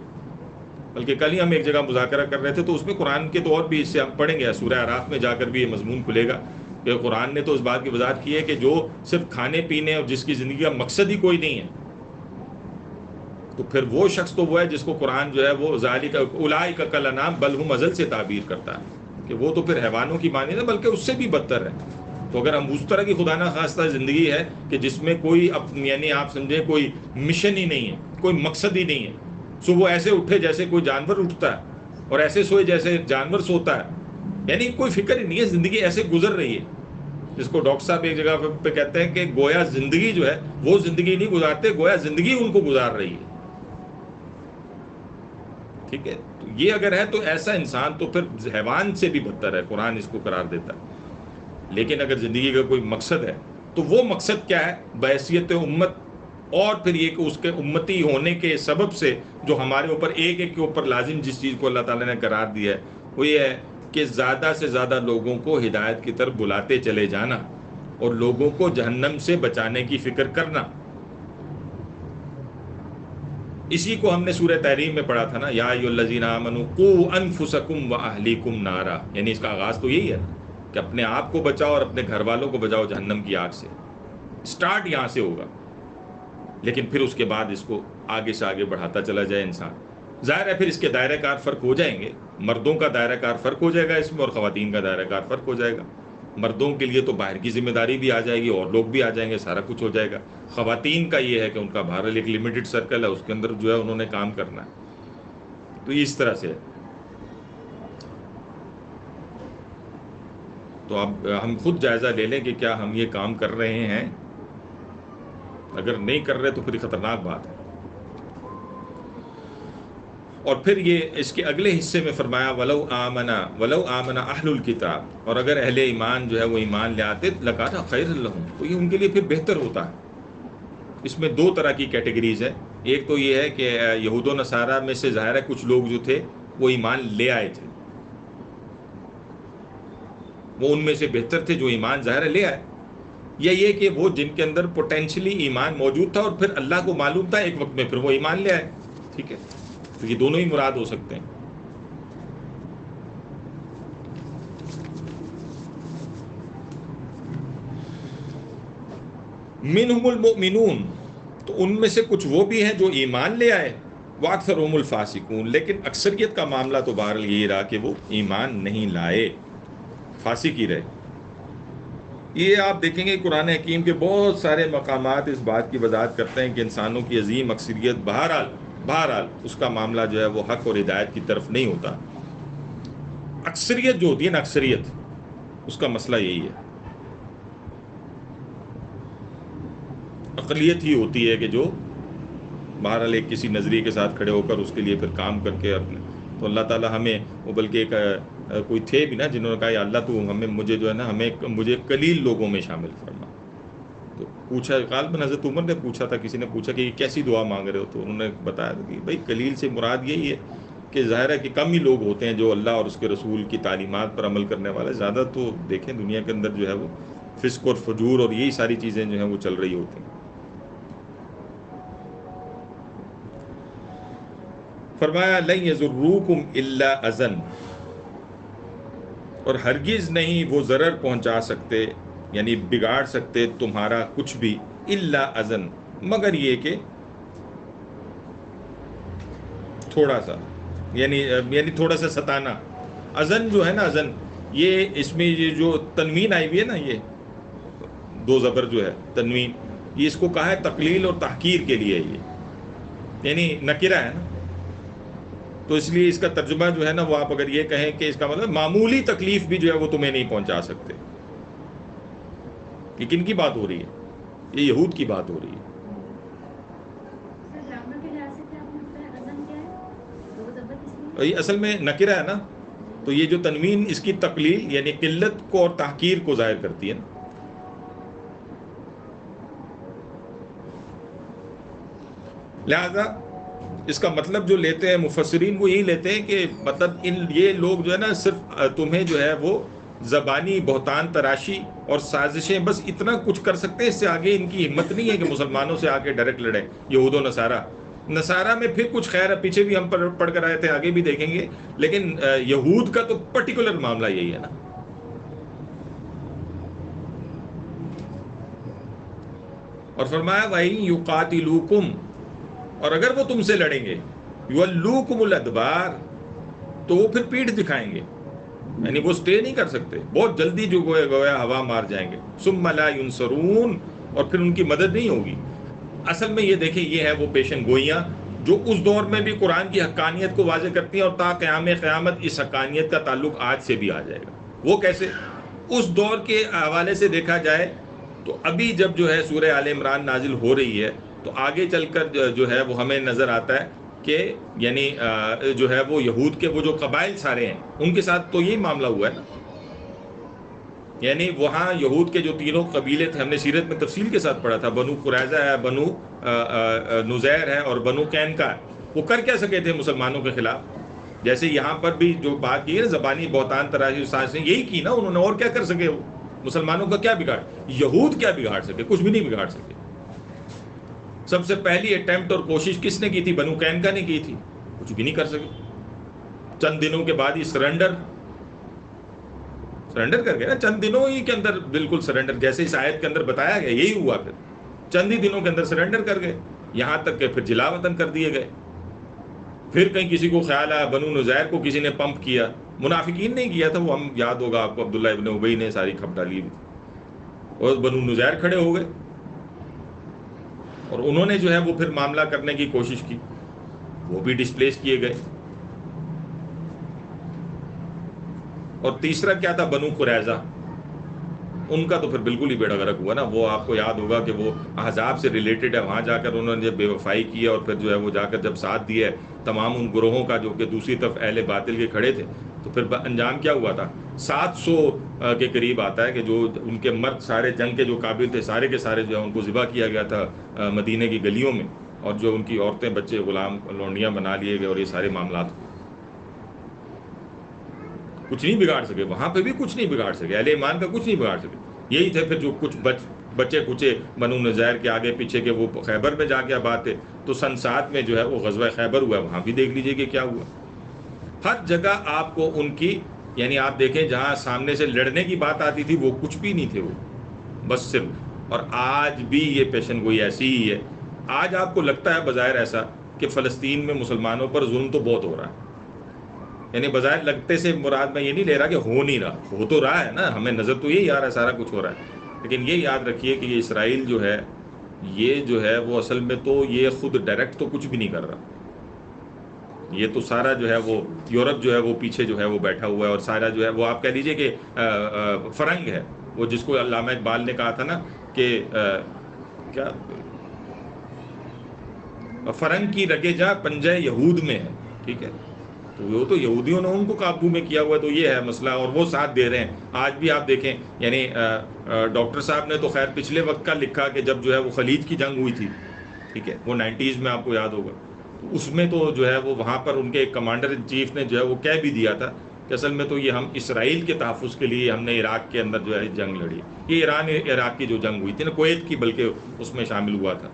بلکہ کل ہی ہم ایک جگہ مذاکرہ کر رہے تھے تو اس میں قرآن کے تو اور بھی حصے ہم پڑھیں گے، سورہ اعراف میں جا کر بھی یہ مضمون کھلے گا کہ قرآن نے تو اس بات کی وضاحت کی ہے کہ جو صرف کھانے پینے اور جس کی زندگی کا مقصد ہی کوئی نہیں ہے، تو پھر وہ شخص تو وہ ہے جس کو قرآن جو ہے وہ ذالک اولئک کالانعام بل ہم اضل سے تعبیر کرتا ہے کہ وہ تو پھر حیوانوں کی مانند ہے، بلکہ اس سے بھی بدتر ہے. تو اگر ہم اس طرح کی خدا نہ خواستہ زندگی ہے کہ جس میں کوئی یعنی آپ سمجھیں کوئی مشن ہی نہیں ہے، کوئی مقصد ہی نہیں ہے، صبح ایسے اٹھے جیسے کوئی جانور اٹھتا ہے اور ایسے سوئے جیسے جانور سوتا ہے، یعنی کوئی فکر ہی نہیں ہے، زندگی ایسے گزر رہی ہے جس کو ڈاکٹر صاحب ایک جگہ پہ کہتے ہیں کہ گویا زندگی جو ہے وہ زندگی نہیں گزارتے، گویا زندگی ان کو گزار رہی ہے. ٹھیک ہے، تو یہ اگر ہے تو ایسا انسان تو پھر حیوان سے بھی بدتر ہے، قرآن اس کو قرار دیتا ہے. لیکن اگر زندگی کا کوئی مقصد ہے تو وہ مقصد کیا ہے؟ بحیثیت امت، اور پھر یہ کہ اس کے امتی ہونے کے سبب سے جو ہمارے اوپر ایک ایک کے اوپر لازم جس چیز کو اللہ تعالیٰ نے قرار دیا ہے وہ یہ ہے کہ زیادہ سے زیادہ لوگوں کو ہدایت کی طرف بلاتے چلے جانا اور لوگوں کو جہنم سے بچانے کی فکر کرنا. اسی کو ہم نے سورہ تحریم میں پڑھا تھا نا، یا ایھا الذین آمنوا قوا انفسکم واہلیکم نارا، یعنی اس کا آغاز تو یہی ہے کہ اپنے آپ کو بچاؤ اور اپنے گھر والوں کو بچاؤ جہنم کی آگ سے. سٹارٹ یہاں سے ہوگا، لیکن پھر اس کے بعد اس کو آگے سے آگے بڑھاتا چلا جائے انسان. ظاہر ہے پھر اس کے دائرہ کار فرق ہو جائیں گے، مردوں کا دائرہ کار فرق ہو جائے گا اس میں اور خواتین کا دائرہ کار فرق ہو جائے گا. مردوں کے لیے تو باہر کی ذمہ داری بھی آ جائے گی اور لوگ بھی آ جائیں گے، سارا کچھ ہو جائے گا. خواتین کا یہ ہے کہ ان کا باہر ایک لمیٹڈ سرکل ہے، اس کے اندر جو ہے انہوں نے کام کرنا ہے. تو اس طرح سے ہے. تو اب ہم خود جائزہ لے لیں کہ کیا ہم یہ کام کر رہے ہیں. اگر نہیں کر رہے تو پھر خطرناک بات ہے. اور پھر یہ اس کے اگلے حصے میں فرمایا ولو آمنا اہل الکتاب، اور اگر اہل ایمان جو ہے وہ ایمان لے آتے لکان خیر لہم، تو یہ ان کے لیے پھر بہتر ہوتا ہے. اس میں دو طرح کی کیٹیگریز ہیں. ایک تو یہ ہے کہ یہود و نصارہ میں سے ظاہر ہے کچھ لوگ جو تھے وہ ایمان لے آئے تھے، وہ ان میں سے بہتر تھے جو ایمان ظاہر ہے لے آئے، یا یہ کہ وہ جن کے اندر پوٹینشلی ایمان موجود تھا اور پھر اللہ کو معلوم تھا ایک وقت میں پھر وہ ایمان لے آئے. ٹھیک ہے، تو یہ دونوں ہی مراد ہو سکتے ہیں. منہم المؤمنون، تو ان میں سے کچھ وہ بھی ہیں جو ایمان لے آئے، واکثرهم الفاسقون، لیکن اکثریت کا معاملہ تو بہرحال یہی رہا کہ وہ ایمان نہیں لائے، فاسق ہی رہے. یہ آپ دیکھیں گے قرآن حکیم کے بہت سارے مقامات اس بات کی وضاحت کرتے ہیں کہ انسانوں کی عظیم اکثریت بہرحال اس کا معاملہ جو ہے وہ حق اور ہدایت کی طرف نہیں ہوتا. اکثریت جو ہوتی ہے نا، اکثریت، اس کا مسئلہ یہی ہے. اقلیت ہی ہوتی ہے کہ جو بہرحال ایک کسی نظریے کے ساتھ کھڑے ہو کر اس کے لیے پھر کام کر کے اپنے. تو اللہ تعالیٰ ہمیں وہ بلکہ ایک کوئی تھے بھی نا جنہوں نے کہا یا اللہ تو ہمیں مجھے جو ہے نا مجھے قلیل لوگوں میں شامل فرما. تو پوچھا غالباً حضرت عمر نے پوچھا تھا، کسی نے پوچھا کہ یہ کیسی دعا مانگ رہے ہو، تو انہوں نے بتایا کہ بھائی قلیل سے مراد یہی ہے کہ ظاہر ہے کہ کم ہی لوگ ہوتے ہیں جو اللہ اور اس کے رسول کی تعلیمات پر عمل کرنے والے. زیادہ تو دیکھیں دنیا کے اندر جو ہے وہ فسق اور فجور اور یہی ساری چیزیں جو ہیں وہ چل رہی ہوتی ہیں. فرمایا لن یضروکم الا اذن، اور ہرگز نہیں وہ ضرر پہنچا سکتے یعنی بگاڑ سکتے تمہارا کچھ بھی، الا اذن، مگر یہ کہ تھوڑا سا، یعنی تھوڑا سا ستانا. اذن جو ہے نا، اذن یہ اس میں یہ جو تنوین آئی ہوئی ہے نا، یہ دو زبر جو ہے تنوین، یہ اس کو کہا ہے تقلیل اور تحقیر کے لیے، یہ یعنی نکرہ ہے نا، تو اس لیے اس کا ترجمہ جو ہے نا وہ آپ اگر یہ کہیں کہ اس کا مطلب معمولی تکلیف بھی جو ہے وہ تمہیں نہیں پہنچا سکتے. یہ کن کی بات ہو رہی ہے؟ یہ یہود کی بات ہو رہی ہے. یہ اصل میں نکرہ ہے نا، تو یہ جو تنوین اس کی تقلیل یعنی قلت کو اور تحقیر کو ظاہر کرتی ہے نا. لہذا اس کا مطلب جو لیتے ہیں مفسرین وہ یہی لیتے ہیں کہ مطلب یہ لوگ جو ہے نا صرف تمہیں جو ہے وہ زبانی بہتان تراشی اور سازشیں بس اتنا کچھ کر سکتے ہیں، اس سے آگے ان کی ہمت نہیں ہے کہ مسلمانوں سے آگے ڈائریکٹ لڑیں، یہود و نصارہ میں پھر کچھ خیر ہے، پیچھے بھی ہم پڑھ کر آئے تھے، آگے بھی دیکھیں گے، لیکن یہود کا تو پرٹیکولر معاملہ یہی ہے نا۔ اور فرمایا وَإِن يُقَاتِلُوكُمْ، اور اگر وہ تم سے لڑیں گے، يُوَلُّوكُمُ الْأَدْبَارَ، تو وہ پھر پیٹھ دکھائیں گے، یعنی وہ سٹے نہیں کر سکتے، بہت جلدی جو گویا ہوا مار جائیں گے، ثُمَّ لَا يُنصَرُونَ، اور پھر ان کی مدد نہیں ہوگی۔ اصل میں یہ دیکھیں، یہ ہے وہ پیشن گوئیاں جو اس دور میں بھی قرآن کی حقانیت کو واضح کرتی ہیں، اور تا قیام قیامت اس حقانیت کا تعلق آج سے بھی آ جائے گا۔ وہ کیسے؟ اس دور کے حوالے سے دیکھا جائے تو ابھی جب جو ہے سورہ آل عمران نازل ہو رہی ہے تو آگے چل کر جو ہے وہ ہمیں نظر آتا ہے کہ یعنی جو ہے وہ یہود کے وہ جو قبائل سارے ہیں ان کے ساتھ تو یہی معاملہ ہوا ہے نا، یعنی وہاں یہود کے جو تینوں قبیلے تھے، ہم نے سیرت میں تفصیل کے ساتھ پڑھا تھا، بنو قریظہ ہے، بنو نذیر ہے اور بنو قینقاع ہے، وہ کر کیا سکے تھے مسلمانوں کے خلاف؟ جیسے یہاں پر بھی جو بات کی ہے زبانی بہتان تراشی سازشیں یہی کی نا انہوں نے، اور کیا کر سکے وہ؟ مسلمانوں کا کیا بگاڑ؟ یہود کیا بگاڑ سکے؟ کچھ بھی نہیں بگاڑ سکے۔ سب سے پہلی اٹیمپٹ اور کوشش کس نے کی تھی؟ بنو قینقاع نے کی تھی، کچھ بھی نہیں کر سکے۔ چند دنوں کے بعد ہی سرنڈر کر گئے نا، چند دنوں ہی کے اندر بالکل سرنڈر، جیسے اس آیت کے اندر بتایا گیا یہی ہوا، پھر چند ہی دنوں کے اندر سرنڈر کر گئے، یہاں تک کہ پھر جلا وطن کر دیے گئے۔ پھر کہیں کسی کو خیال آیا، بنو نذیر کو کسی نے پمپ کیا، منافقین نہیں کیا تھا وہ، ہم یاد ہوگا آپ کو، عبداللہ ابن ابی نے ساری کھپ ڈالی اور بنو نذیر کھڑے ہو گئے، اور انہوں نے جو ہے وہ پھر معاملہ کرنے کی کوشش کی، وہ بھی ڈسپلیس کیے گئے۔ اور تیسرا کیا تھا؟ بنو قریظہ، ان کا تو پھر بالکل ہی بیڑا غرق ہوا نا، وہ آپ کو یاد ہوگا کہ وہ احزاب سے ریلیٹڈ ہے، وہاں جا کر انہوں نے جب بے وفائی کی اور پھر جو ہے وہ جا کر جب ساتھ دیا ہے تمام ان گروہوں کا جو کہ دوسری طرف اہل باطل کے کھڑے تھے، تو پھر انجام کیا ہوا تھا؟ 700 کے قریب آتا ہے کہ جو ان کے مرد سارے جنگ کے جو قابل تھے سارے کے سارے جو ہے ان کو ذبح کیا گیا تھا مدینے کی گلیوں میں، اور جو ان کی عورتیں بچے غلام لونڈیاں بنا لیے گئے، اور یہ سارے معاملات کچھ نہیں بگاڑ سکے، وہاں پہ بھی کچھ نہیں بگاڑ سکے، اہل ایمان کا کچھ نہیں بگاڑ سکے۔ یہی تھے پھر جو کچھ بچے کچے بنو نذیر کے آگے پیچھے کے، وہ خیبر میں جا کے آباد تھے، تو سن 7 میں جو ہے وہ غزوہ خیبر ہوا، وہاں بھی دیکھ لیجئے کہ کیا ہوا۔ ہر جگہ آپ کو ان کی، یعنی آپ دیکھیں جہاں سامنے سے لڑنے کی بات آتی تھی وہ کچھ بھی نہیں تھے، وہ بس صرف۔ اور آج بھی یہ پیشن گوئی ایسی ہی ہے۔ آج آپ کو لگتا ہے بظاہر ایسا کہ فلسطین میں مسلمانوں پر ظلم تو بہت ہو رہا ہے، یعنی بظاہر لگتے سے مراد میں یہ نہیں لے رہا کہ ہو نہیں رہا، ہو تو رہا ہے نا، ہمیں نظر تو یہی آ رہا ہے سارا کچھ ہو رہا ہے، لیکن یہ یاد رکھیے کہ یہ اسرائیل جو ہے، یہ جو ہے وہ اصل میں تو یہ خود ڈائریکٹ تو کچھ بھی نہیں کر رہا، یہ تو سارا جو ہے وہ یورپ جو ہے وہ پیچھے جو ہے وہ بیٹھا ہوا ہے، اور سارا جو ہے وہ آپ کہہ لیجئے کہ فرنگ ہے، وہ جس کو علامہ اقبال نے کہا تھا نا کہ کیا فرنگ کی رگے جا پنجہ یہود میں ہے، ٹھیک ہے، تو وہ تو یہودیوں نے ان کو قابو میں کیا ہوا ہے، تو یہ ہے مسئلہ، اور وہ ساتھ دے رہے ہیں۔ آج بھی آپ دیکھیں، یعنی ڈاکٹر صاحب نے تو خیر پچھلے وقت کا لکھا کہ جب جو ہے وہ خلیج کی جنگ ہوئی تھی، ٹھیک ہے، وہ 90s میں آپ کو یاد ہوگا، تو اس میں تو جو ہے وہ وہاں پر ان کے ایک کمانڈر ان چیف نے جو ہے وہ کہہ بھی دیا تھا کہ اصل میں تو یہ ہم اسرائیل کے تحفظ کے لیے ہم نے عراق کے اندر جو ہے جنگ لڑی، یہ ایران عراق کی جو جنگ ہوئی تھی نا، کویت کی بلکہ اس میں شامل ہوا تھا،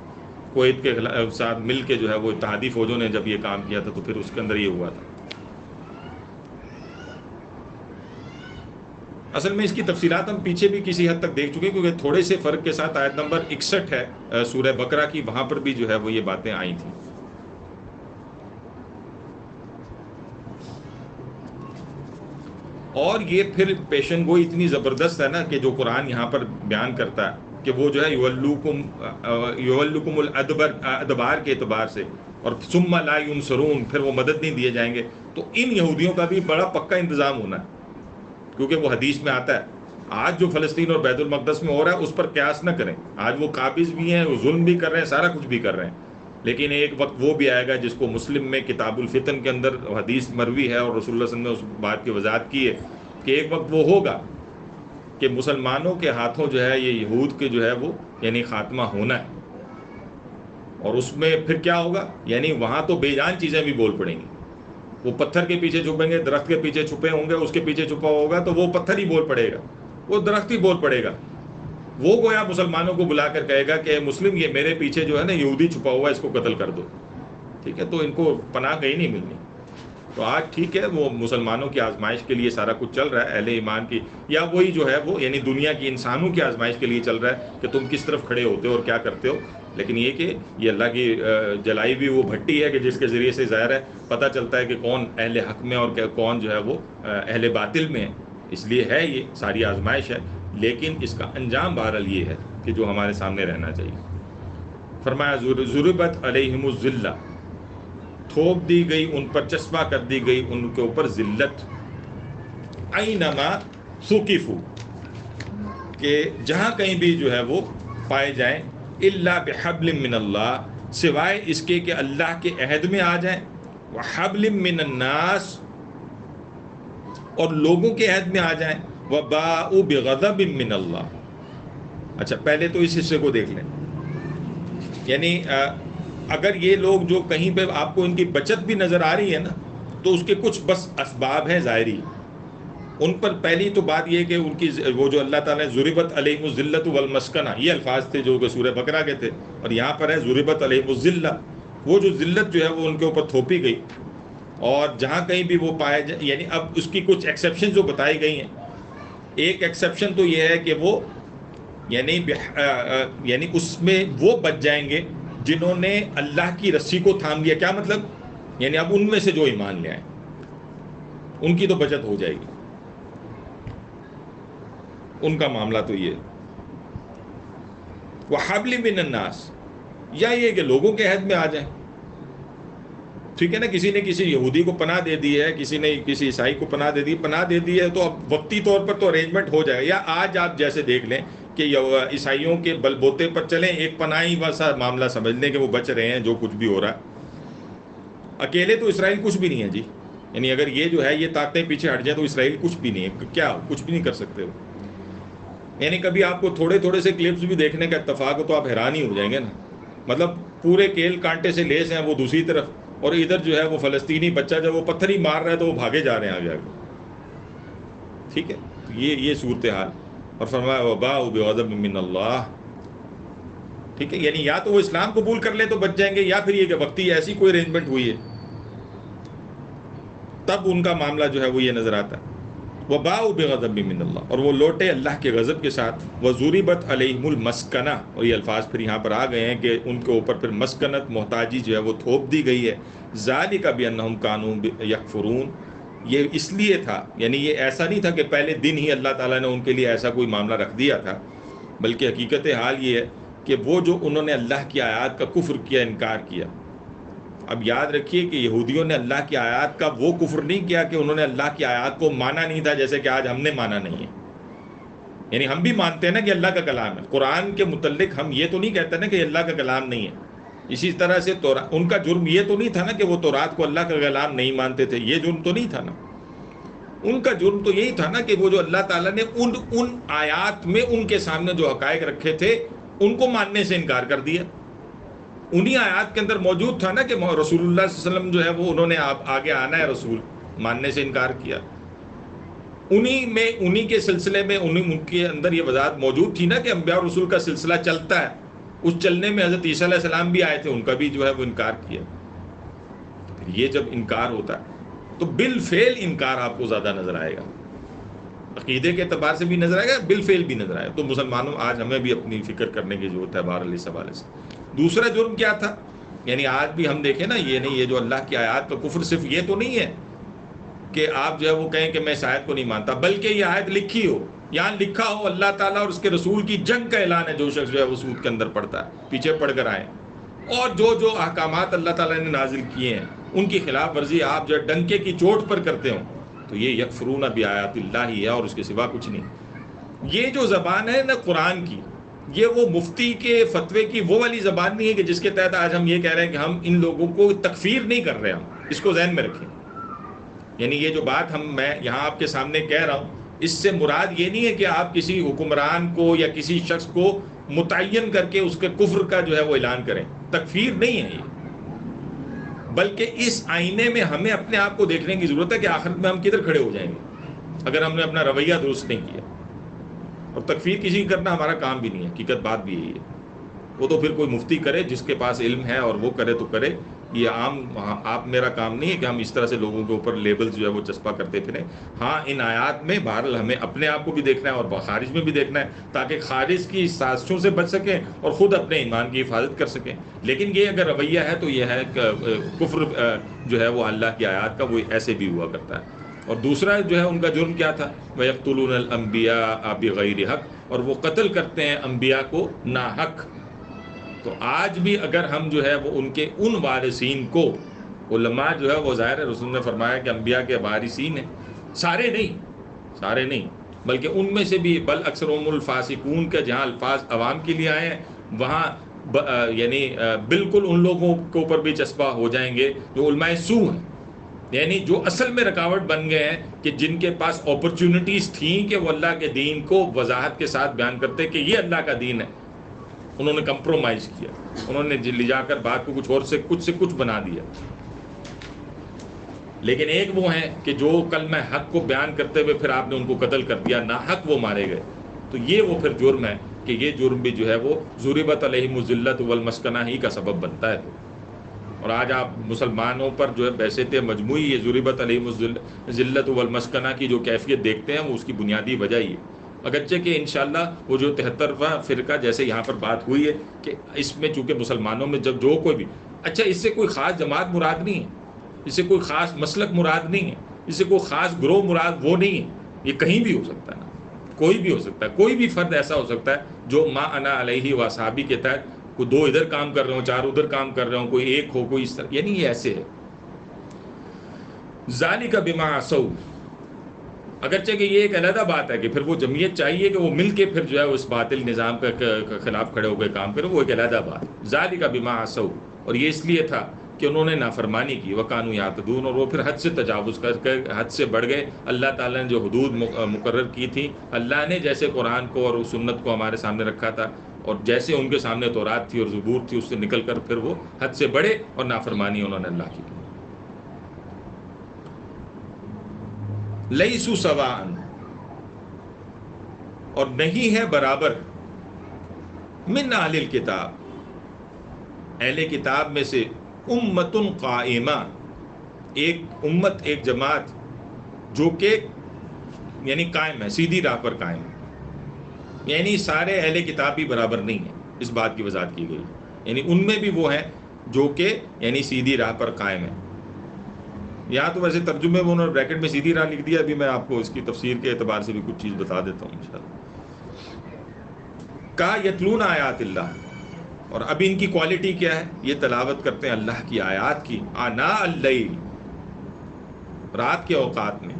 کویت کے ساتھ مل کے جو ہے وہ اتحادی فوجوں نے جب یہ کام کیا تھا تو پھر اس کے اندر یہ ہوا تھا۔ اصل میں اس کی تفصیلات ہم پیچھے بھی کسی حد تک دیکھ چکے، کیونکہ تھوڑے سے فرق کے ساتھ آیت نمبر 61 ہے سورہ بقرہ کی، وہاں پر بھی جو ہے وہ یہ باتیں آئی تھیں۔ اور یہ پھر پیشن گوئی اتنی زبردست ہے نا کہ جو قرآن یہاں پر بیان کرتا ہے کہ وہ جو ہے یولکم الادبار کے اعتبار سے، اور ثم لا ینصرون، پھر وہ مدد نہیں دیے جائیں گے، تو ان یہودیوں کا بھی بڑا پکا انتظام ہونا ہے، کیونکہ وہ حدیث میں آتا ہے۔ آج جو فلسطین اور بیت المقدس میں ہو رہا ہے اس پر قیاس نہ کریں، آج وہ قابض بھی ہیں، وہ ظلم بھی کر رہے ہیں، سارا کچھ بھی کر رہے ہیں، لیکن ایک وقت وہ بھی آئے گا جس کو مسلم میں کتاب الفتن کے اندر حدیث مروی ہے، اور رسول اللہ صلی اللہ علیہ وسلم نے اس بات کی وضاحت کی ہے کہ ایک وقت وہ ہوگا کہ مسلمانوں کے ہاتھوں جو ہے یہ یہود کے جو ہے وہ یعنی خاتمہ ہونا ہے، اور اس میں پھر کیا ہوگا؟ یعنی وہاں تو بے جان چیزیں بھی بول پڑیں گی. وہ پتھر کے پیچھے چھپیں گے، درخت کے پیچھے چھپے ہوں گے، اس کے پیچھے چھپا ہوگا تو وہ پتھر ہی بول پڑے گا، وہ درخت ہی بول پڑے گا. وہ گویا مسلمانوں کو بلا کر کہے گا کہ اے مسلم، یہ میرے پیچھے جو ہے نا یہودی چھپا ہوا ہے، اس کو قتل کر دو. ٹھیک ہے، تو ان کو پناہ کہیں نہیں ملنی. تو آج ٹھیک ہے، وہ مسلمانوں کی آزمائش کے لیے سارا کچھ چل رہا ہے، اہل ایمان کی، یا وہی جو ہے وہ یعنی دنیا کی انسانوں کی آزمائش کے لیے چل رہا ہے کہ تم کس طرف کھڑے ہوتے ہو اور کیا کرتے ہو. لیکن یہ کہ یہ اللہ کی جلائی بھی وہ بھٹی ہے کہ جس کے ذریعے سے ظاہر ہے پتہ چلتا ہے کہ کون اہل حق میں اور کون جو ہے وہ اہل باطل میں ہے. اس لیے ہے یہ ساری آزمائش ہے، لیکن اس کا انجام بہرحال یہ ہے کہ جو ہمارے سامنے رہنا چاہیے. فرمایا ضربت علیہم الذلہ، تھوپ دی گئی ان پر، چسپاں کر دی گئی ان کے اوپر ذلت. اینما ثقفوا، کہ جہاں کہیں بھی جو ہے وہ پائے جائیں، الا بحبل من اللہ، سوائے اس کے کہ اللہ کے عہد میں آ جائیں، وحبل من الناس، اور لوگوں کے عہد میں آ جائیں، وباءوا بغضب من اللہ. اچھا پہلے تو اس حصے کو دیکھ لیں. یعنی اگر یہ لوگ جو کہیں پہ آپ کو ان کی بچت بھی نظر آ رہی ہے نا، تو اس کے کچھ بس اسباب ہیں ظاہری. ان پر پہلی تو بات یہ کہ ان کی وہ جو اللہ تعالیٰ نے ضربت علیہم الذلۃ والمسکنہ، یہ الفاظ تھے جو کہ سورہ بقرہ کے تھے، اور یہاں پر ہے ضربت علیہم الذلہ. وہ جو ذلت جو ہے وہ ان کے اوپر تھوپی گئی، اور جہاں کہیں بھی وہ پائے یعنی اب اس کی کچھ ایکسیپشن جو بتائی گئی ہیں. ایک ایکسیپشن تو یہ ہے کہ وہ یعنی اس میں وہ بچ جائیں گے جنہوں نے اللہ کی رسی کو تھام لیا. کیا مطلب؟ یعنی اب ان میں سے جو ایمان لے آئیں ان کی تو بچت ہو جائے گی، ان کا معاملہ تو یہ. وحبل من الناس، یا یہ کہ لوگوں کے عہد میں آ جائیں. ٹھیک ہے نا، کسی نے کسی یہودی کو پناہ دے دی ہے، کسی نے کسی عیسائی کو پناہ دے دی ہے، تو اب وقتی طور پر تو ارینجمنٹ ہو جائے گا. یا آج آپ جیسے دیکھ لیں کہ عیسائیوں کے بل بوتے پر چلیں، ایک پناہی واسا معاملہ سمجھ لیں کہ وہ بچ رہے ہیں جو کچھ بھی ہو رہا ہے. اکیلے تو اسرائیل کچھ بھی نہیں ہے جی. یعنی اگر یہ جو ہے یہ طاقتیں پیچھے ہٹ جائیں تو اسرائیل کچھ بھی نہیں ہے. کیا کچھ بھی نہیں کر سکتے وہ. یعنی کبھی آپ کو تھوڑے تھوڑے سے کلپس بھی دیکھنے کا اتفاق ہو تو آپ حیران ہی ہو جائیں گے نا. مطلب پورے کیل کانٹے سے لیس ہیں وہ دوسری طرف، اور ادھر جو ہے وہ فلسطینی بچہ جب وہ پتھر ہی مار رہا ہے تو وہ بھاگے جا رہے ہیں آگے آگے. ٹھیک ہے، یہ صورتحال. اور فرمایا وباءوا بغضب من اللہ. ٹھیک ہے، یعنی یا تو وہ اسلام قبول کر لیں تو بچ جائیں گے، یا پھر یہ کہ وقتی ایسی کوئی ارینجمنٹ ہوئی ہے تب ان کا معاملہ جو ہے وہ یہ نظر آتا ہے. وباءوا بغضب من اللہ، اور وہ لوٹے اللہ کے غضب کے ساتھ. وضربت علیہم المسکنہ، اور یہ الفاظ پھر یہاں پر آ گئے ہیں کہ ان کے اوپر پھر مسکنت، محتاجی جو ہے وہ تھوپ دی گئی ہے. ذالک بانہم کانوا یکفرون، یہ اس لیے تھا، یعنی یہ ایسا نہیں تھا کہ پہلے دن ہی اللہ تعالیٰ نے ان کے لیے ایسا کوئی معاملہ رکھ دیا تھا، بلکہ حقیقت حال یہ ہے کہ وہ جو انہوں نے اللہ کی آیات کا کفر کیا، انکار کیا. اب یاد رکھیے کہ یہودیوں نے اللہ کی آیات کا وہ کفر نہیں کیا کہ انہوں نے اللہ کی آیات کو مانا نہیں تھا، جیسے کہ آج ہم نے مانا نہیں ہے. یعنی ہم بھی مانتے ہیں نا کہ اللہ کا کلام ہے. قرآن کے متعلق ہم یہ تو نہیں کہتے نا کہ اللہ کا کلام نہیں ہے. اسی طرح سے ان کا جرم یہ تو نہیں تھا نا کہ وہ تورات کو اللہ کا کلام نہیں مانتے تھے. یہ جرم تو نہیں تھا نا. ان کا جرم تو یہی تھا نا کہ وہ جو اللہ تعالیٰ نے ان آیات میں ان کے سامنے جو حقائق رکھے تھے ان کو ماننے سے انکار کر دیا. انہی آیات کے اندر موجود تھا نا کہ رسول اللہ صلی اللہ علیہ وسلم جو ہے وہ انہوں نے آگے آنا ہے، رسول ماننے سے انکار کیا. انہی کے سلسلے میں ان کے اندر یہ وضاحت موجود تھی نا کہ انبیاء اور رسول کا سلسلہ چلتا ہے. اس چلنے میں حضرت عیسیٰ علیہ السلام بھی آئے تھے، ان کا بھی جو ہے وہ انکار کیا. یہ جب انکار ہوتا ہے تو بالفعل انکار آپ کو زیادہ نظر آئے گا. عقیدے کے اعتبار سے بھی نظر آئے گا، بالفعل بھی نظر آئے گا. تو مسلمانوں آج ہمیں بھی اپنی فکر کرنے کی ضرورت ہے بہرحال اس حوالے سے. دوسرا جرم کیا تھا؟ یعنی آج بھی ہم دیکھیں نا، یہ نہیں، یہ جو اللہ کی آیات کا کفر صرف یہ تو نہیں ہے کہ آپ جو ہے وہ کہیں کہ میں اس آیت کو نہیں مانتا، بلکہ یہ آیت لکھی ہو، یہاں لکھا ہو اللہ تعالیٰ اور اس کے رسول کی جنگ کا اعلان ہے. جو شخص جو ہے وہ سود کے اندر پڑتا ہے پیچھے پڑ کر آئے، اور جو احکامات اللہ تعالیٰ نے نازل کیے ہیں ان کی خلاف ورزی آپ جو ہے ڈنکے کی چوٹ پر کرتے ہوں تو یہ یکفرون بآیات اللہ ہی ہے اور اس کے سوا کچھ نہیں. یہ جو زبان ہے نا قرآن کی، یہ وہ مفتی کے فتوے کی وہ والی زبان نہیں ہے کہ جس کے تحت آج ہم یہ کہہ رہے ہیں کہ ہم ان لوگوں کو تکفیر نہیں کر رہے. ہم اس کو ذہن میں رکھیں. یعنی یہ جو بات میں یہاں آپ کے سامنے کہہ رہا ہوں، اس سے مراد یہ نہیں ہے کہ آپ کسی حکمران کو یا کسی شخص کو متعین کر کے اس کے کفر کا جو ہے وہ اعلان کریں. تکفیر نہیں ہے یہ، بلکہ اس آئینے میں ہمیں اپنے آپ کو دیکھنے کی ضرورت ہے کہ آخرت میں ہم کدھر کھڑے ہو جائیں گے اگر ہم نے اپنا رویہ درست نہیں کیا. اور تکفیر کسی کی کرنا ہمارا کام بھی نہیں ہے، حقیقت بات بھی یہی ہے. وہ تو پھر کوئی مفتی کرے جس کے پاس علم ہے اور وہ کرے تو کرے. یہ عام آپ میرا کام نہیں ہے کہ ہم اس طرح سے لوگوں کے اوپر لیبلز جو ہے وہ چسپا کرتے پھریں. ہاں ان آیات میں بہرحال ہمیں اپنے آپ کو بھی دیکھنا ہے اور خارج میں بھی دیکھنا ہے تاکہ خارج کی سازشوں سے بچ سکیں اور خود اپنے ایمان کی حفاظت کر سکیں. لیکن یہ اگر رویہ ہے تو یہ ہے کفر جو ہے وہ اللہ کی آیات کا، وہ ایسے بھی ہوا کرتا ہے. اور دوسرا جو ہے ان کا جرم کیا تھا، وَيَقْتُلُونَ الْأَنْبِيَاءَ بِغَيْرِ حق، اور وہ قتل کرتے ہیں انبیاء کو ناحق. تو آج بھی اگر ہم جو ہے وہ ان کے ان وارثین کو، علماء جو ہے وہ ظاہر ہے رسول نے فرمایا کہ انبیاء کے وارثین ہیں، سارے نہیں بلکہ ان میں سے بھی بل اکثرهم الفاسقون کے جہاں الفاظ عوام کے لیے آئے ہیں وہاں یعنی بالکل ان لوگوں کے اوپر بھی چسپا ہو جائیں گے جو علماء سو ہیں، یعنی جو اصل میں رکاوٹ بن گئے ہیں کہ جن کے پاس اپرچونٹیز تھیں کہ وہ اللہ کے دین کو وضاحت کے ساتھ بیان کرتے کہ یہ اللہ کا دین ہے، انہوں نے کمپرومائز کیا، انہوں نے لے جا کر بات کو کچھ اور سے کچھ بنا دیا. لیکن ایک وہ ہیں کہ جو کلمہ حق کو بیان کرتے ہوئے پھر آپ نے ان کو قتل کر دیا، ناحق وہ مارے گئے. تو یہ وہ پھر جرم ہے کہ یہ جرم بھی جو ہے وہ ضربت علیہم الذلۃ والمسکنہ ہی کا سبب بنتا ہے. اور آج آپ مسلمانوں پر جو ہے بحثیت مجموعی یہ ضربت علیہم الذلۃ والمسکنہ کی جو کیفیت دیکھتے ہیں وہ اس کی بنیادی وجہ ہی ہے. اگرچہ کہ انشاءاللہ وہ جو 73واں فرقہ جیسے یہاں پر بات ہوئی ہے کہ اس میں چونکہ مسلمانوں میں جب جو کوئی بھی، اچھا اس سے کوئی خاص جماعت مراد نہیں ہے، اس سے کوئی خاص مسلک مراد نہیں ہے، اس سے کوئی خاص گروہ مراد وہ نہیں ہے. یہ کہیں بھی ہو سکتا ہے نا، کوئی بھی ہو سکتا ہے، کوئی بھی فرد ایسا ہو سکتا ہے جو ما انا علیہ و اصحابی کے تحت کوئی 2 ادھر کام کر رہے ہوں، 4 ادھر کام کر رہے ہوں، کوئی ایک ہو، کوئی اس طرح، یعنی یہ ایسے ہے. ذالک بما عصوا، اگرچہ کہ یہ ایک علیحدہ بات ہے کہ پھر وہ جمعیت چاہیے کہ وہ مل کے پھر جو ہے اس باطل نظام کے خلاف کھڑے ہو کے کام کرے، وہ ایک علیحدہ بات. ذالک بما عصوا، اور یہ اس لیے تھا کہ انہوں نے نافرمانی کی، وکانوا یعتدون، اور وہ پھر حد سے تجاوز کر کے حد سے بڑھ گئے. اللہ تعالیٰ نے جو حدود مقرر کی تھی، اللہ نے جیسے قرآن کو اور سنت کو ہمارے سامنے رکھا تھا اور جیسے ان کے سامنے تورات تھی اور زبور تھی، اس سے نکل کر پھر وہ حد سے بڑھے اور نافرمانی انہوں نے اللہ کی. لیسوا سواء، اور نہیں ہے برابر، من اہل الکتاب، اہل کتاب میں سے، امت قائمہ، ایک امت، ایک جماعت جو کہ یعنی قائم ہے، سیدھی راہ پر قائم ہے. یعنی سارے اہل کتاب بھی برابر نہیں ہیں، اس بات کی وضاحت کی گئی. یعنی ان میں بھی وہ ہیں جو کہ یعنی سیدھی راہ پر قائم ہے. یہاں تو ویسے ترجمے میں انہوں نے بریکٹ میں سیدھی راہ لکھ دیا، ابھی میں آپ کو اس کی تفسیر کے اعتبار سے بھی کچھ چیز بتا دیتا ہوں انشاءاللہ. کہا یتلون آیات اللہ، اور اب ان کی کوالٹی کیا ہے، یہ تلاوت کرتے ہیں اللہ کی آیات کی، آناء اللیل، رات کے اوقات میں،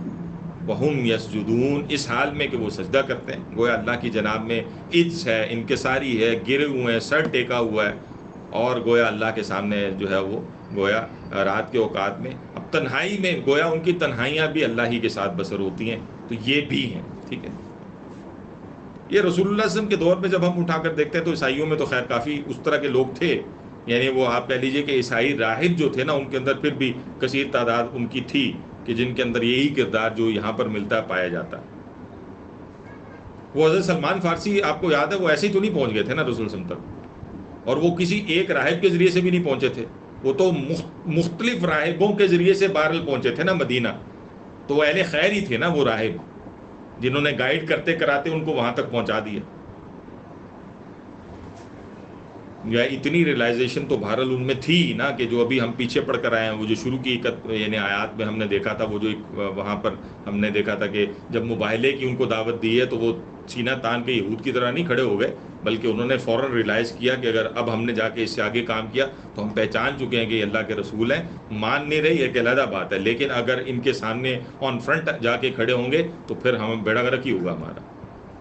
وہم یسجدون، اس حال میں کہ وہ سجدہ کرتے ہیں. گویا اللہ کی جناب میں عجز ہے، انکساری ہے، گرے ہوئے ہیں، سر ٹیکا ہوا ہے، اور گویا اللہ کے سامنے جو ہے وہ گویا رات کے اوقات میں، اب تنہائی میں گویا ان کی تنہائیاں بھی اللہ ہی کے ساتھ بسر ہوتی ہیں. تو یہ بھی ہیں، ٹھیک ہے. یہ رسول اللہ صلی اللہ علیہ وسلم کے دور میں جب ہم اٹھا کر دیکھتے ہیں تو عیسائیوں میں تو خیر کافی اس طرح کے لوگ تھے. یعنی وہ آپ کہہ لیجئے کہ عیسائی راہب جو تھے نا، ان کے اندر پھر بھی کثیر تعداد ان کی تھی کہ جن کے اندر یہی کردار جو یہاں پر ملتا ہے پایا جاتا. وہ حضرت سلمان فارسی آپ کو یاد ہے، وہ ایسے ہی تو نہیں پہنچ گئے تھے نا رسول اللہ علیہ وسلم تک، اور وہ کسی ایک راہب کے ذریعے سے بھی نہیں پہنچے تھے، وہ تو مختلف راہبوں کے ذریعے سے بہرحال پہنچے تھے نا مدینہ. تو وہ اہل خیر ہی تھے نا، وہ راہب جنہوں نے گائیڈ کرتے کراتے ان کو وہاں تک پہنچا دیا. اتنی ریلائزیشن تو بہرحال ان میں تھی نا کہ جو ابھی ہم پیچھے پڑھ کر آئے ہیں، وہ جو شروع کی یعنی آیات میں ہم نے دیکھا تھا، وہ جو ایک وہاں پر ہم نے دیکھا تھا کہ جب مباہلے کی ان کو دعوت دی ہے تو وہ سینہ تان کے یہود کی طرح نہیں کھڑے ہو گئے، بلکہ انہوں نے فوراً ریلائز کیا کہ اگر اب ہم نے جا کے اس سے آگے کام کیا تو ہم پہچان چکے ہیں کہ یہ اللہ کے رسول ہیں. مان نہیں رہے، یہ علیحدہ بات ہے، لیکن اگر ان کے سامنے آن فرنٹ جا کے کھڑے ہوں گے تو پھر ہم بیڑا گرک ہی ہوگا ہمارا.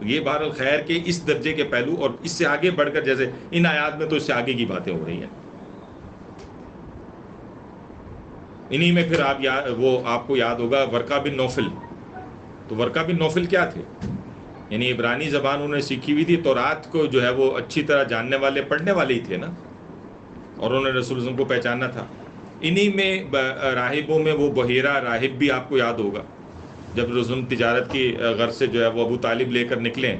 یہ بہرحال خیر کے اس درجے کے پہلو، اور اس سے آگے بڑھ کر جیسے ان آیات میں تو اس سے آگے کی باتیں ہو رہی ہیں. انہی میں پھر آپ کو یاد ہوگا ورقہ بن نوفل. تو ورقہ بن نوفل کیا تھے؟ یعنی عبرانی زبان انہوں نے سیکھی ہوئی تھی، تورات کو جو ہے وہ اچھی طرح جاننے والے پڑھنے والے ہی تھے نا، اور انہوں نے رسول اللہ کو پہچانا تھا۔ انہی میں راہبوں میں وہ بحیرہ راہب بھی آپ کو یاد ہوگا، جب رسول تجارت کی غرض سے جو ہے وہ ابو طالب لے کر نکلے،